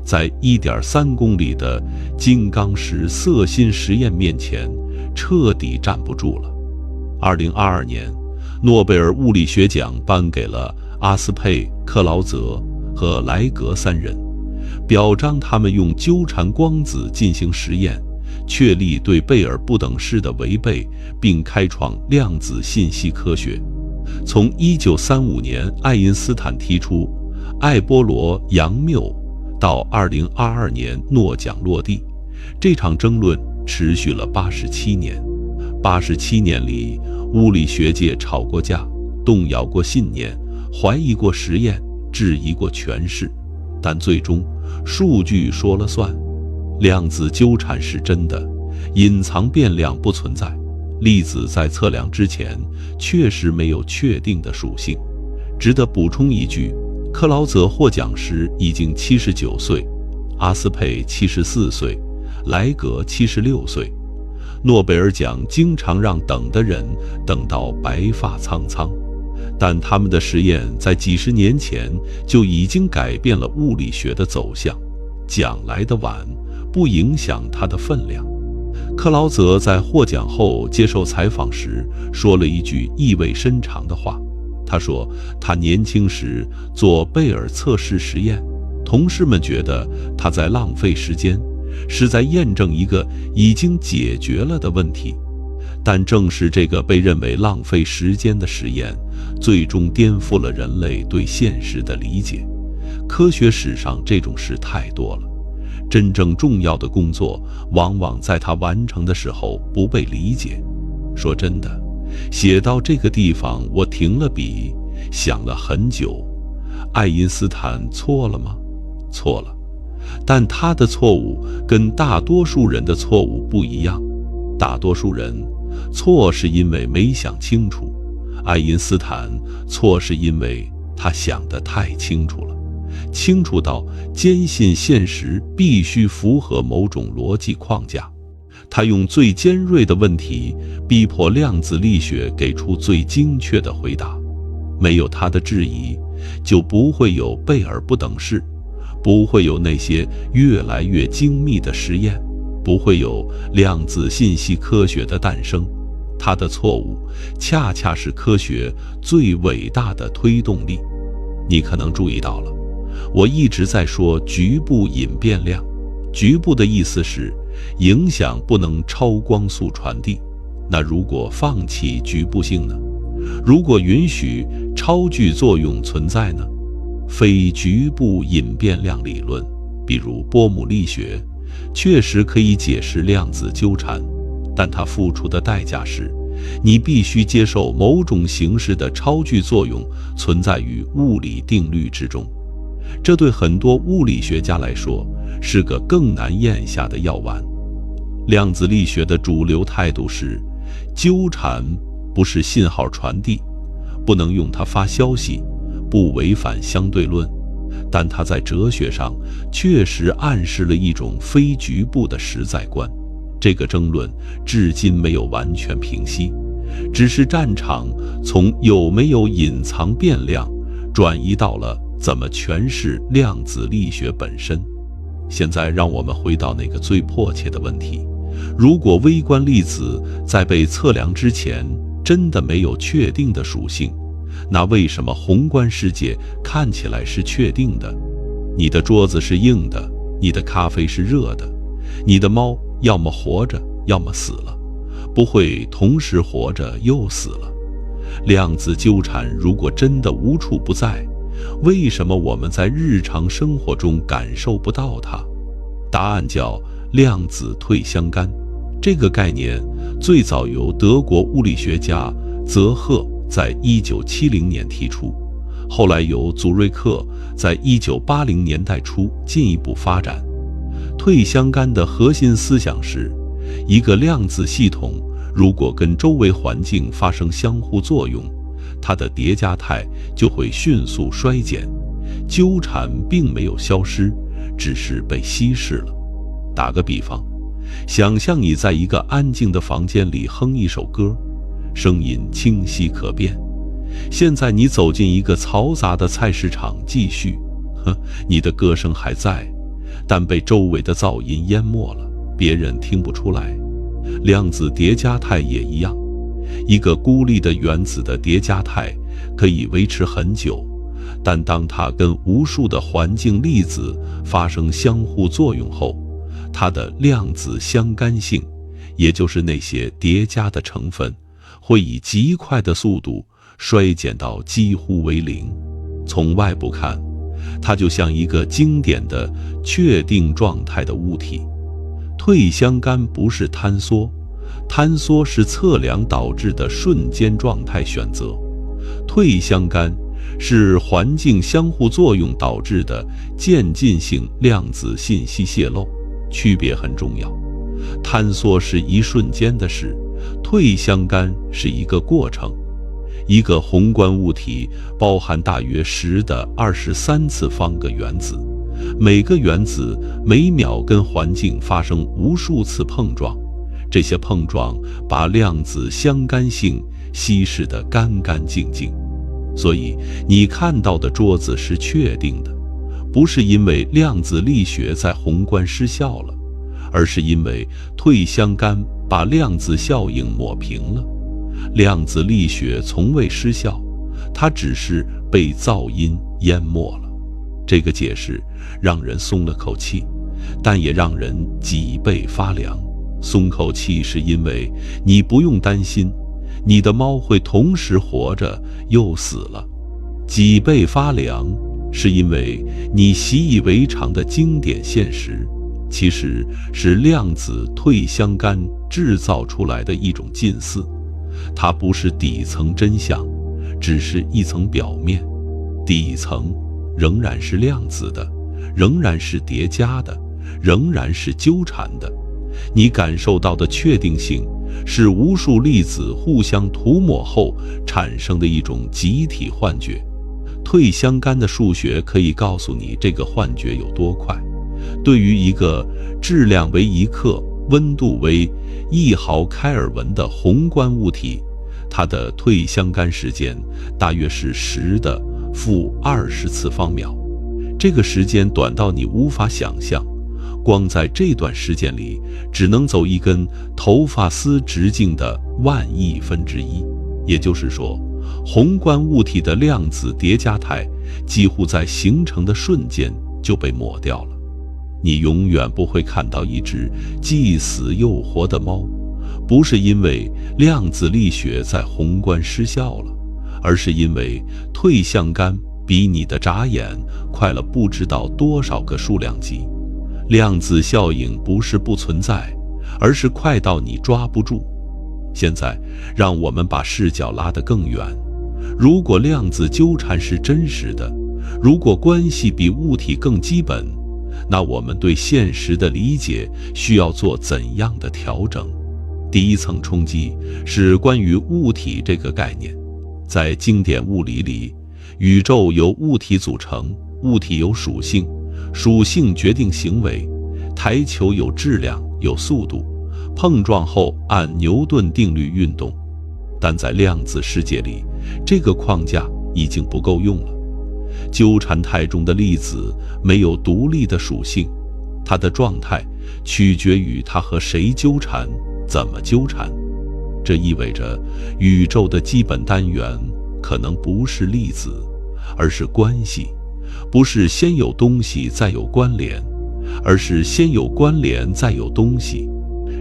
在 1.3 公里的金刚石色心实验面前彻底站不住了。2022年，诺贝尔物理学奖颁给了阿斯佩、克劳泽和莱格三人，表彰他们用纠缠光子进行实验，确立对贝尔不等式的违背，并开创量子信息科学。从1935年爱因斯坦提出艾波罗杨谬到2022年诺奖落地，这场争论持续了87年。87年里，物理学界吵过架，动摇过信念，怀疑过实验，质疑过诠释，但最终数据说了算。量子纠缠是真的，隐藏变量不存在。粒子在测量之前确实没有确定的属性。值得补充一句，克劳泽获奖时已经79岁，阿斯佩74岁，莱格76岁。诺贝尔奖经常让等的人等到白发苍苍，但他们的实验在几十年前就已经改变了物理学的走向。奖来得晚，不影响它的分量。克劳泽在获奖后接受采访时说了一句意味深长的话，他说他年轻时做贝尔测试实验，同事们觉得他在浪费时间，是在验证一个已经解决了的问题。但正是这个被认为浪费时间的实验，最终颠覆了人类对现实的理解。科学史上这种事太多了，真正重要的工作往往在它完成的时候不被理解。说真的，写到这个地方我停了笔，想了很久。爱因斯坦错了吗？错了，但他的错误跟大多数人的错误不一样。大多数人错是因为没想清楚，爱因斯坦错是因为他想得太清楚了，清楚到坚信现实必须符合某种逻辑框架。他用最尖锐的问题逼迫量子力学给出最精确的回答。没有他的质疑，就不会有贝尔不等式，不会有那些越来越精密的实验，不会有量子信息科学的诞生。他的错误恰恰是科学最伟大的推动力。你可能注意到了，我一直在说局部隐变量。局部的意思是影响不能超光速传递。那如果放弃局部性呢？如果允许超距作用存在呢？非局部隐变量理论，比如波姆力学，确实可以解释量子纠缠，但它付出的代价是，你必须接受某种形式的超距作用存在于物理定律之中。这对很多物理学家来说是个更难咽下的药丸。量子力学的主流态度是，纠缠不是信号传递，不能用它发消息，不违反相对论，但它在哲学上确实暗示了一种非局部的实在观。这个争论至今没有完全平息，只是战场从有没有隐藏变量转移到了怎么诠释量子力学本身。现在让我们回到那个最迫切的问题，如果微观粒子在被测量之前真的没有确定的属性，那为什么宏观世界看起来是确定的？你的桌子是硬的，你的咖啡是热的，你的猫要么活着，要么死了，不会同时活着又死了。量子纠缠如果真的无处不在，为什么我们在日常生活中感受不到它？答案叫量子退相干。这个概念最早由德国物理学家泽赫在1970年提出，后来由祖瑞克在1980年代初进一步发展。退相干的核心思想是，一个量子系统如果跟周围环境发生相互作用，它的叠加态就会迅速衰减，纠缠并没有消失，只是被稀释了。打个比方，想象你在一个安静的房间里哼一首歌，声音清晰可辨。现在你走进一个嘈杂的菜市场继续，你的歌声还在，但被周围的噪音淹没了，别人听不出来。量子叠加态也一样，一个孤立的原子的叠加态可以维持很久，但当它跟无数的环境粒子发生相互作用后，它的量子相干性，也就是那些叠加的成分，会以极快的速度衰减到几乎为零。从外部看，它就像一个经典的确定状态的物体。退相干不是坍缩，坍缩是测量导致的瞬间状态选择，退相干是环境相互作用导致的渐进性量子信息泄露，区别很重要。坍缩是一瞬间的事，退相干是一个过程。一个宏观物体包含大约10的23次方个原子，每个原子每秒跟环境发生无数次碰撞，这些碰撞把量子相干性稀释得干干净净。所以你看到的桌子是确定的，不是因为量子力学在宏观失效了，而是因为退相干把量子效应抹平了。量子力学从未失效，它只是被噪音淹没了。这个解释让人松了口气，但也让人脊背发凉。松口气是因为你不用担心你的猫会同时活着又死了，脊背发凉是因为你习以为常的经典现实其实是量子退相干制造出来的一种近似，它不是底层真相，只是一层表面。底层仍然是量子的，仍然是叠加的，仍然是纠缠的。你感受到的确定性是无数粒子互相涂抹后产生的一种集体幻觉。退相干的数学可以告诉你这个幻觉有多快。对于一个质量为1克、温度为1毫开尔文的宏观物体，它的退相干时间大约是10的-20次方秒。这个时间短到你无法想象，光在这段时间里只能走一根头发丝直径的1/10000000。也就是说，宏观物体的量子叠加态几乎在形成的瞬间就被抹掉了。你永远不会看到一只既死又活的猫，不是因为量子力学在宏观失效了，而是因为退相干比你的眨眼快了不知道多少个数量级。量子效应不是不存在，而是快到你抓不住。现在让我们把视角拉得更远，如果量子纠缠是真实的，如果关系比物体更基本，那我们对现实的理解需要做怎样的调整？第一层冲击是关于物体这个概念。在经典物理里，宇宙由物体组成，物体有属性，属性决定行为。台球有质量，有速度，碰撞后按牛顿定律运动。但在量子世界里，这个框架已经不够用了。纠缠态中的粒子没有独立的属性，它的状态取决于它和谁纠缠，怎么纠缠。这意味着宇宙的基本单元可能不是粒子，而是关系，不是先有东西再有关联，而是先有关联再有东西。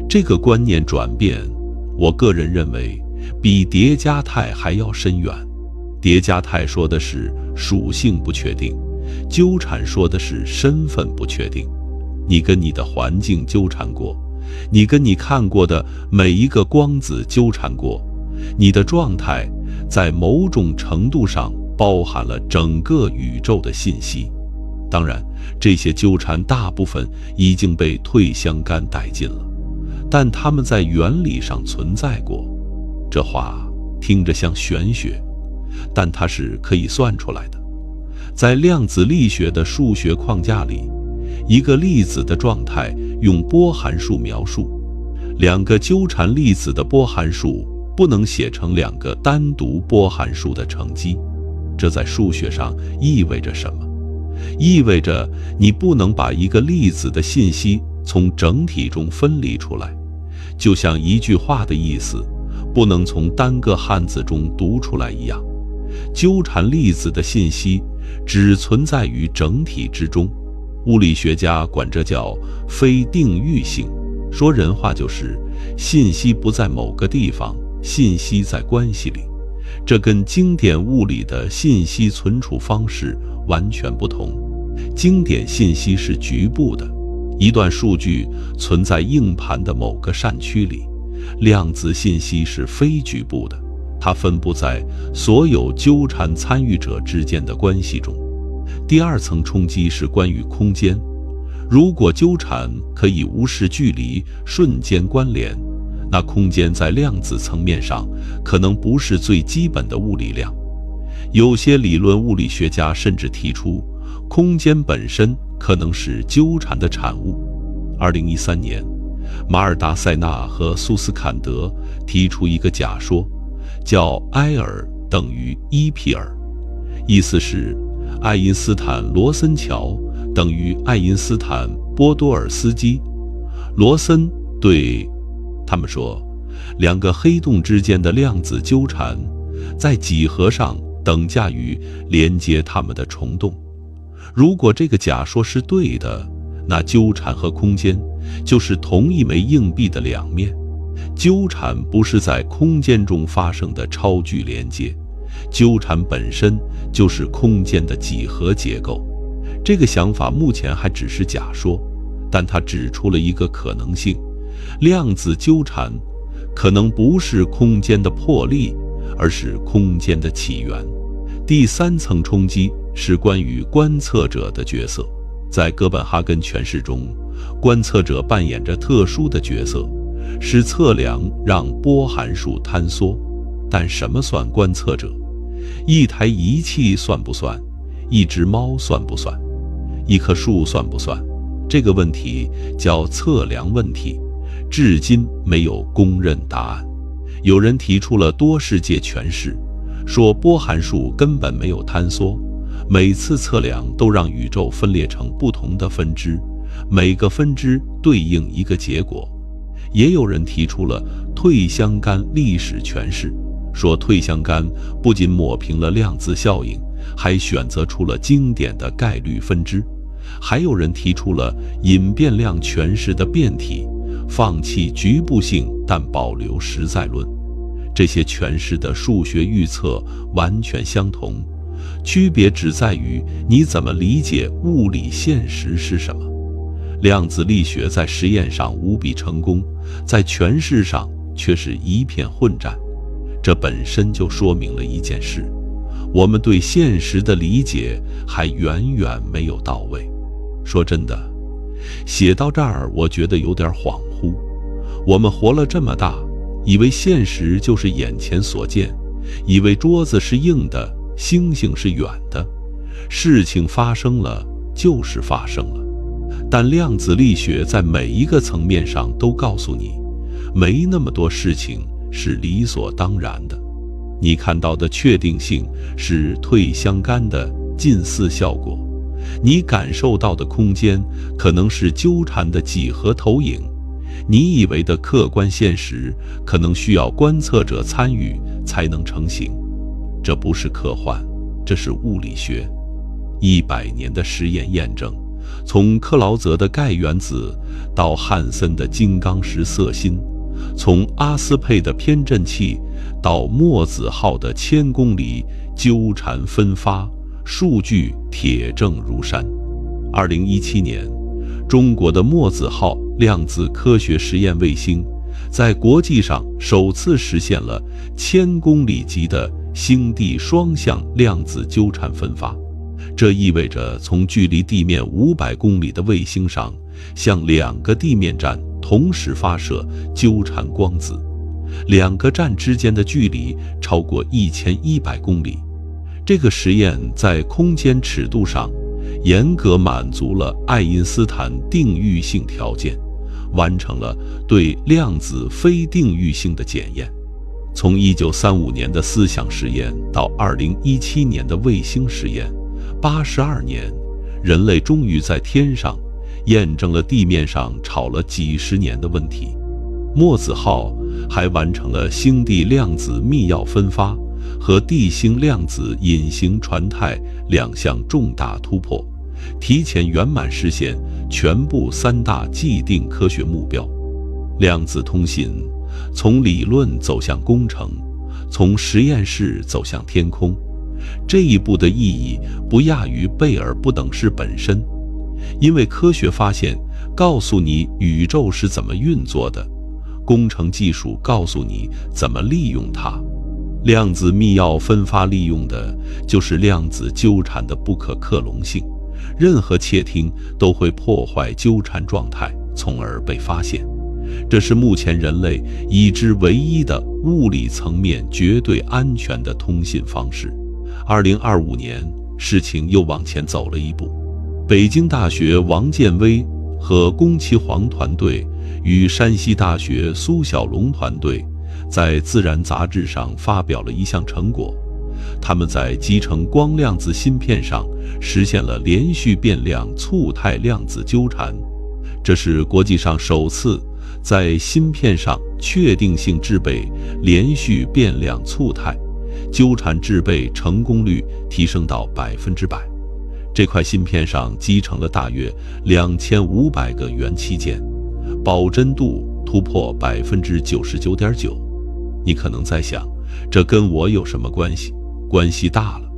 这个观念转变，我个人认为比叠加态还要深远。叠加态说的是属性不确定，纠缠说的是身份不确定。你跟你的环境纠缠过，你跟你看过的每一个光子纠缠过，你的状态在某种程度上包含了整个宇宙的信息。当然，这些纠缠大部分已经被退相干殆尽了，但它们在原理上存在过。这话听着像玄学，但它是可以算出来的。在量子力学的数学框架里，一个粒子的状态用波函数描述，两个纠缠粒子的波函数不能写成两个单独波函数的乘积。这在数学上意味着什么？意味着你不能把一个粒子的信息从整体中分离出来，就像一句话的意思不能从单个汉字中读出来一样。纠缠粒子的信息只存在于整体之中，物理学家管这叫非定域性。说人话就是信息不在某个地方，信息在关系里。这跟经典物理的信息存储方式完全不同。经典信息是局部的，一段数据存在硬盘的某个扇区里。量子信息是非局部的，它分布在所有纠缠参与者之间的关系中。第二层冲击是关于空间。如果纠缠可以无视距离，瞬间关联，那空间在量子层面上可能不是最基本的物理量。有些理论物理学家甚至提出，空间本身可能是纠缠的产物。2013年，马尔达塞纳和苏斯坎德提出一个假说，叫埃尔等于伊皮尔，意思是爱因斯坦罗森桥等于爱因斯坦波多尔斯基。罗森对他们说，两个黑洞之间的量子纠缠在几何上等价于连接它们的虫洞。如果这个假说是对的，那纠缠和空间就是同一枚硬币的两面。纠缠不是在空间中发生的超距连接，纠缠本身就是空间的几何结构。这个想法目前还只是假说，但它指出了一个可能性：量子纠缠可能不是空间的破例，而是空间的起源。第三层冲击是关于观测者的角色。在哥本哈根诠释中，观测者扮演着特殊的角色，是测量让波函数坍缩。但什么算观测者？一台仪器算不算？一只猫算不算？一棵树算不算？这个问题叫测量问题，至今没有公认答案。有人提出了多世界诠释，说波函数根本没有坍缩，每次测量都让宇宙分裂成不同的分支，每个分支对应一个结果。也有人提出了退相干历史诠释，说退相干不仅抹平了量子效应，还选择出了经典的概率分支。还有人提出了隐变量诠释的变体，放弃局部性但保留实在论。这些诠释的数学预测完全相同，区别只在于你怎么理解物理现实是什么。量子力学在实验上无比成功，在诠释上却是一片混战。这本身就说明了一件事：我们对现实的理解还远远没有到位。说真的，写到这儿我觉得有点恍惚。我们活了这么大，以为现实就是眼前所见，以为桌子是硬的，星星是圆的，事情发生了就是发生了。但量子力学在每一个层面上都告诉你，没那么多事情是理所当然的。你看到的确定性是退相干的近似效果，你感受到的空间可能是纠缠的几何投影，你以为的客观现实可能需要观测者参与才能成型。这不是科幻，这是物理学。100年的实验验证，从克劳泽的钙原子到汉森的金刚石色芯，从阿斯佩的偏振器到墨子号的1000公里纠缠分发，数据铁证如山。2017年，中国的墨子号量子科学实验卫星在国际上首次实现了1000公里级的星地双向量子纠缠分发。这意味着从距离地面500公里的卫星上向2个地面站同时发射纠缠光子，两个站之间的距离超过1100公里。这个实验在空间尺度上严格满足了爱因斯坦定域性条件，完成了对量子非定域性的检验。从1935年的思想实验到2017年的卫星实验，82年，人类终于在天上验证了地面上吵了几十年的问题。墨子号还完成了星地量子密钥分发和地星量子隐形传态两项重大突破，提前圆满实现全部3大既定科学目标。量子通信从理论走向工程，从实验室走向天空，这一步的意义不亚于贝尔不等式本身，因为科学发现告诉你宇宙是怎么运作的，工程技术告诉你怎么利用它。量子密钥分发利用的就是量子纠缠的不可克隆性，任何窃听都会破坏纠缠状态，从而被发现。这是目前人类已知唯一的物理层面绝对安全的通信方式。2025年，事情又往前走了一步。北京大学王建威和龚其煌团队与山西大学苏小龙团队在《自然》杂志上发表了一项成果，他们在集成光量子芯片上实现了连续变量簇态量子纠缠，这是国际上首次在芯片上确定性制备连续变量簇态，纠缠制备成功率提升到100%。这块芯片上集成了大约2500个元器件，保真度突破99.9%。你可能在想，这跟我有什么关系？关系大了。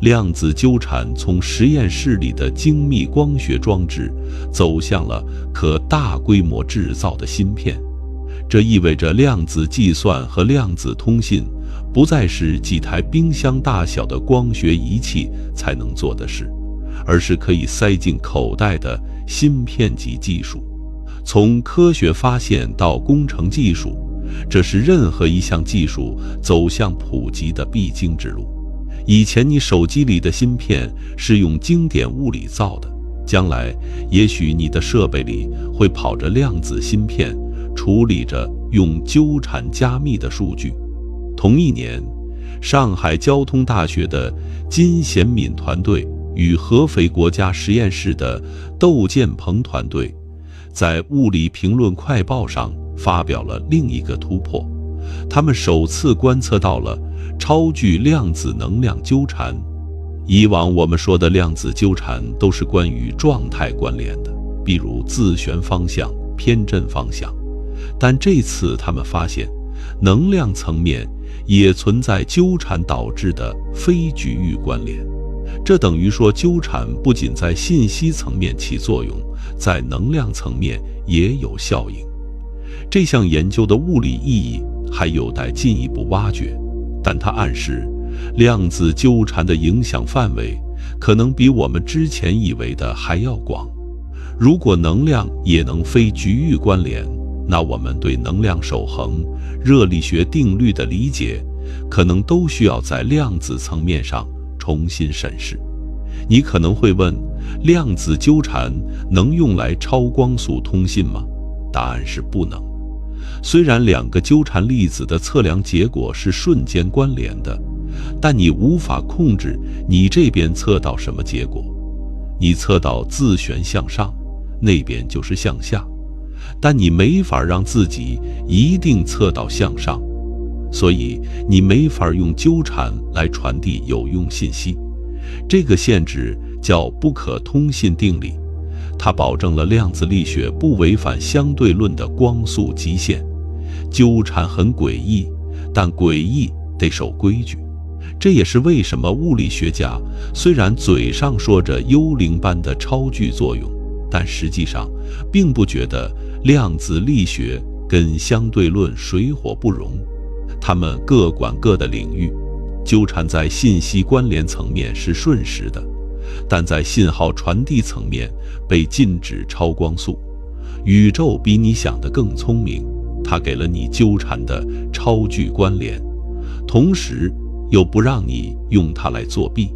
量子纠缠从实验室里的精密光学装置走向了可大规模制造的芯片，这意味着量子计算和量子通信不再是几台冰箱大小的光学仪器才能做的事，而是可以塞进口袋的芯片级技术。从科学发现到工程技术，这是任何一项技术走向普及的必经之路。以前你手机里的芯片是用经典物理造的，将来也许你的设备里会跑着量子芯片，处理着用纠缠加密的数据。同一年，上海交通大学的金贤敏团队与合肥国家实验室的窦建鹏团队在《物理评论快报》上发表了另一个突破，他们首次观测到了超距量子能量纠缠。以往我们说的量子纠缠都是关于状态关联的，比如自旋方向、偏振方向，但这次他们发现能量层面也存在纠缠导致的非局域关联。这等于说，纠缠不仅在信息层面起作用，在能量层面也有效应。这项研究的物理意义还有待进一步挖掘，但它暗示量子纠缠的影响范围可能比我们之前以为的还要广。如果能量也能非局域关联，那我们对能量守恒、热力学定律的理解可能都需要在量子层面上重新审视。你可能会问，量子纠缠能用来超光速通信吗？答案是不能。虽然两个纠缠粒子的测量结果是瞬间关联的，但你无法控制你这边测到什么结果。你测到自旋向上，那边就是向下，但你没法让自己一定测到向上，所以你没法用纠缠来传递有用信息。这个限制叫不可通信定理，它保证了量子力学不违反相对论的光速极限。纠缠很诡异，但诡异得守规矩。这也是为什么物理学家虽然嘴上说着幽灵般的超距作用，但实际上并不觉得量子力学跟相对论水火不容，他们各管各的领域。纠缠在信息关联层面是瞬时的，但在信号传递层面被禁止超光速。宇宙比你想的更聪明，它给了你纠缠的超距关联，同时又不让你用它来作弊。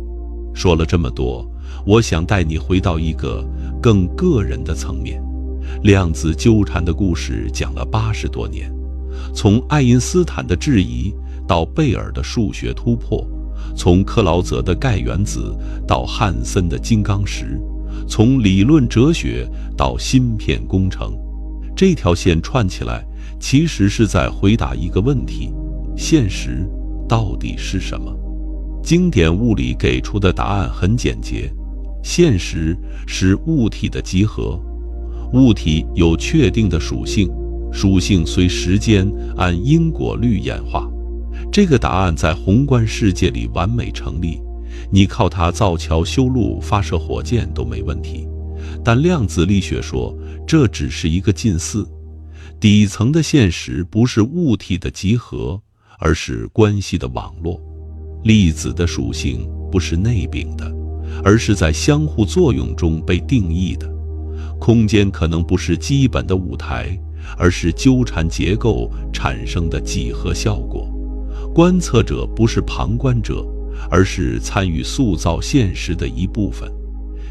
说了这么多，我想带你回到一个更个人的层面。量子纠缠的故事讲了80多年，从爱因斯坦的质疑到贝尔的数学突破，从克劳泽的钙原子到汉森的金刚石，从理论哲学到芯片工程，这条线串起来，其实是在回答一个问题：现实到底是什么？经典物理给出的答案很简洁，现实是物体的集合，物体有确定的属性，属性随时间按因果律演化。这个答案在宏观世界里完美成立，你靠它造桥修路发射火箭都没问题。但量子力学说这只是一个近似，底层的现实不是物体的集合，而是关系的网络。粒子的属性不是内禀的，而是在相互作用中被定义的。空间可能不是基本的舞台，而是纠缠结构产生的几何效果。观测者不是旁观者，而是参与塑造现实的一部分。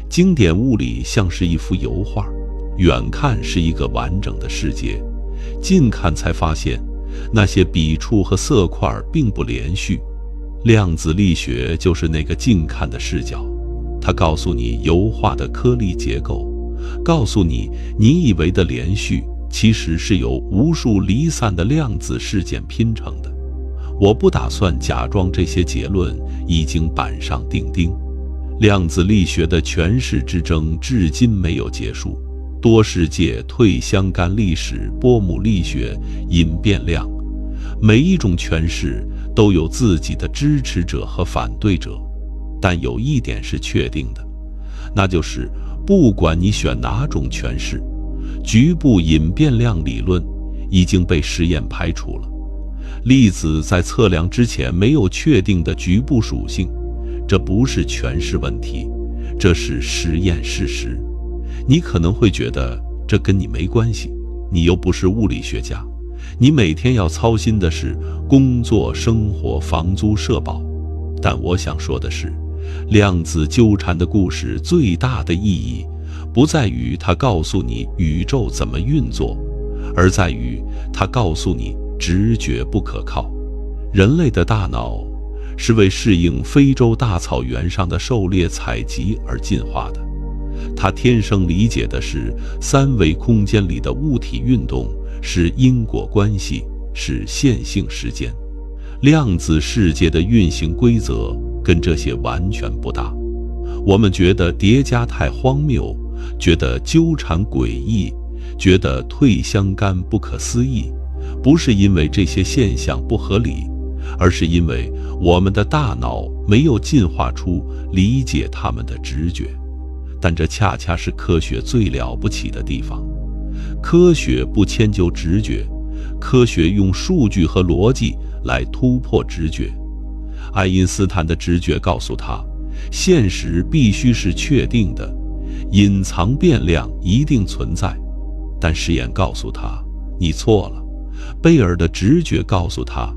经典物理像是一幅油画，远看是一个完整的世界，近看才发现那些笔触和色块并不连续。量子力学就是那个近看的视角，它告诉你油画的颗粒结构，告诉你你以为的连续其实是由无数离散的量子事件拼成的。我不打算假装这些结论已经板上钉钉。量子力学的诠释之争至今没有结束，多世界、退相干历史、波姆力学、隐变量，每一种诠释都有自己的支持者和反对者。但有一点是确定的，那就是不管你选哪种诠释，局部隐变量理论已经被实验排除了。粒子在测量之前没有确定的局部属性，这不是诠释问题，这是实验事实。你可能会觉得这跟你没关系，你又不是物理学家，你每天要操心的是工作、生活、房租、社保。但我想说的是，量子纠缠的故事最大的意义，不在于它告诉你宇宙怎么运作，而在于它告诉你直觉不可靠。人类的大脑是为适应非洲大草原上的狩猎采集而进化的，它天生理解的是三维空间里的物体运动，是因果关系，是线性时间。量子世界的运行规则跟这些完全不搭。我们觉得叠加太荒谬，觉得纠缠诡异，觉得退相干不可思议，不是因为这些现象不合理，而是因为我们的大脑没有进化出理解它们的直觉。但这恰恰是科学最了不起的地方。科学不迁就直觉，科学用数据和逻辑来突破直觉。爱因斯坦的直觉告诉他，现实必须是确定的，隐藏变量一定存在。但实验告诉他，你错了。贝尔的直觉告诉他，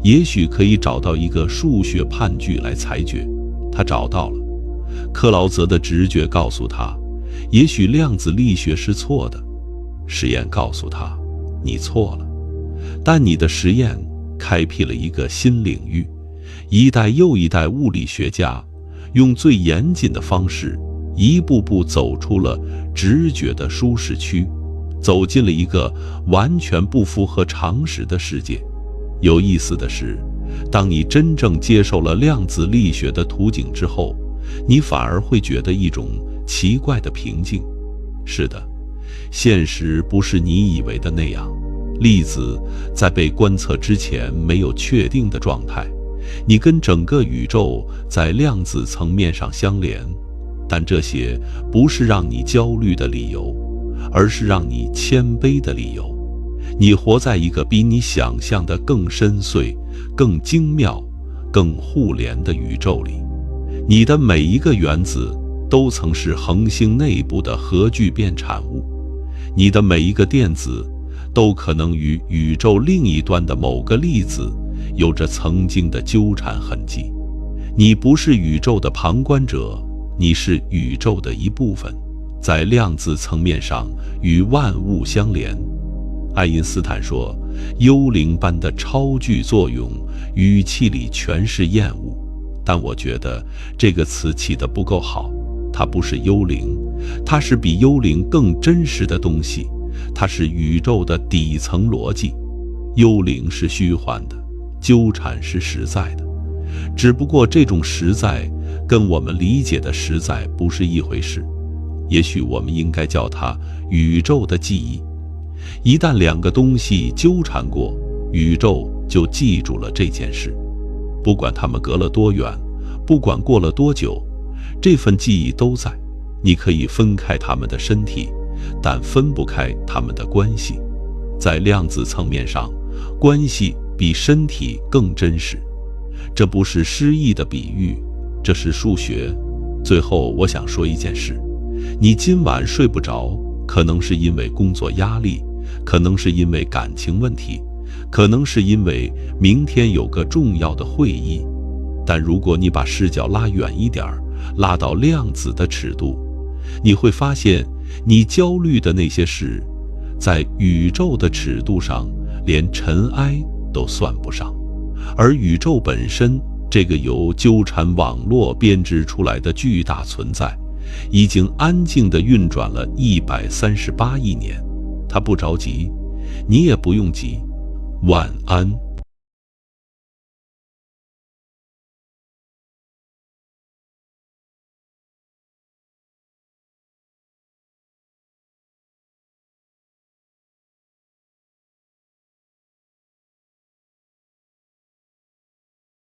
也许可以找到一个数学判据来裁决，他找到了。克劳泽的直觉告诉他，也许量子力学是错的。实验告诉他，你错了。但你的实验开辟了一个新领域，一代又一代物理学家用最严谨的方式，一步步走出了直觉的舒适区，走进了一个完全不符合常识的世界。有意思的是，当你真正接受了量子力学的图景之后，你反而会觉得一种奇怪的平静。是的，现实不是你以为的那样，粒子在被观测之前没有确定的状态，你跟整个宇宙在量子层面上相连。但这些不是让你焦虑的理由，而是让你谦卑的理由。你活在一个比你想象的更深邃、更精妙、更互联的宇宙里。你的每一个原子都曾是恒星内部的核聚变产物，你的每一个电子都可能与宇宙另一端的某个粒子有着曾经的纠缠痕迹。你不是宇宙的旁观者，你是宇宙的一部分，在量子层面上与万物相连。爱因斯坦说，幽灵般的超距作用，语气里全是厌恶。但我觉得这个词起得不够好，它不是幽灵，它是比幽灵更真实的东西，它是宇宙的底层逻辑。幽灵是虚幻的，纠缠是实在的，只不过这种实在跟我们理解的实在不是一回事。也许我们应该叫它宇宙的记忆。一旦两个东西纠缠过，宇宙就记住了这件事。不管它们隔了多远，不管过了多久，这份记忆都在。你可以分开它们的身体，但分不开它们的关系。在量子层面上，关系比身体更真实。这不是诗意的比喻，这是数学。最后我想说一件事，你今晚睡不着，可能是因为工作压力，可能是因为感情问题，可能是因为明天有个重要的会议。但如果你把视角拉远一点，拉到量子的尺度，你会发现你焦虑的那些事，在宇宙的尺度上连尘埃都算不上。而宇宙本身，这个由纠缠网络编织出来的巨大存在，已经安静地运转了138亿年。它不着急，你也不用急。晚安。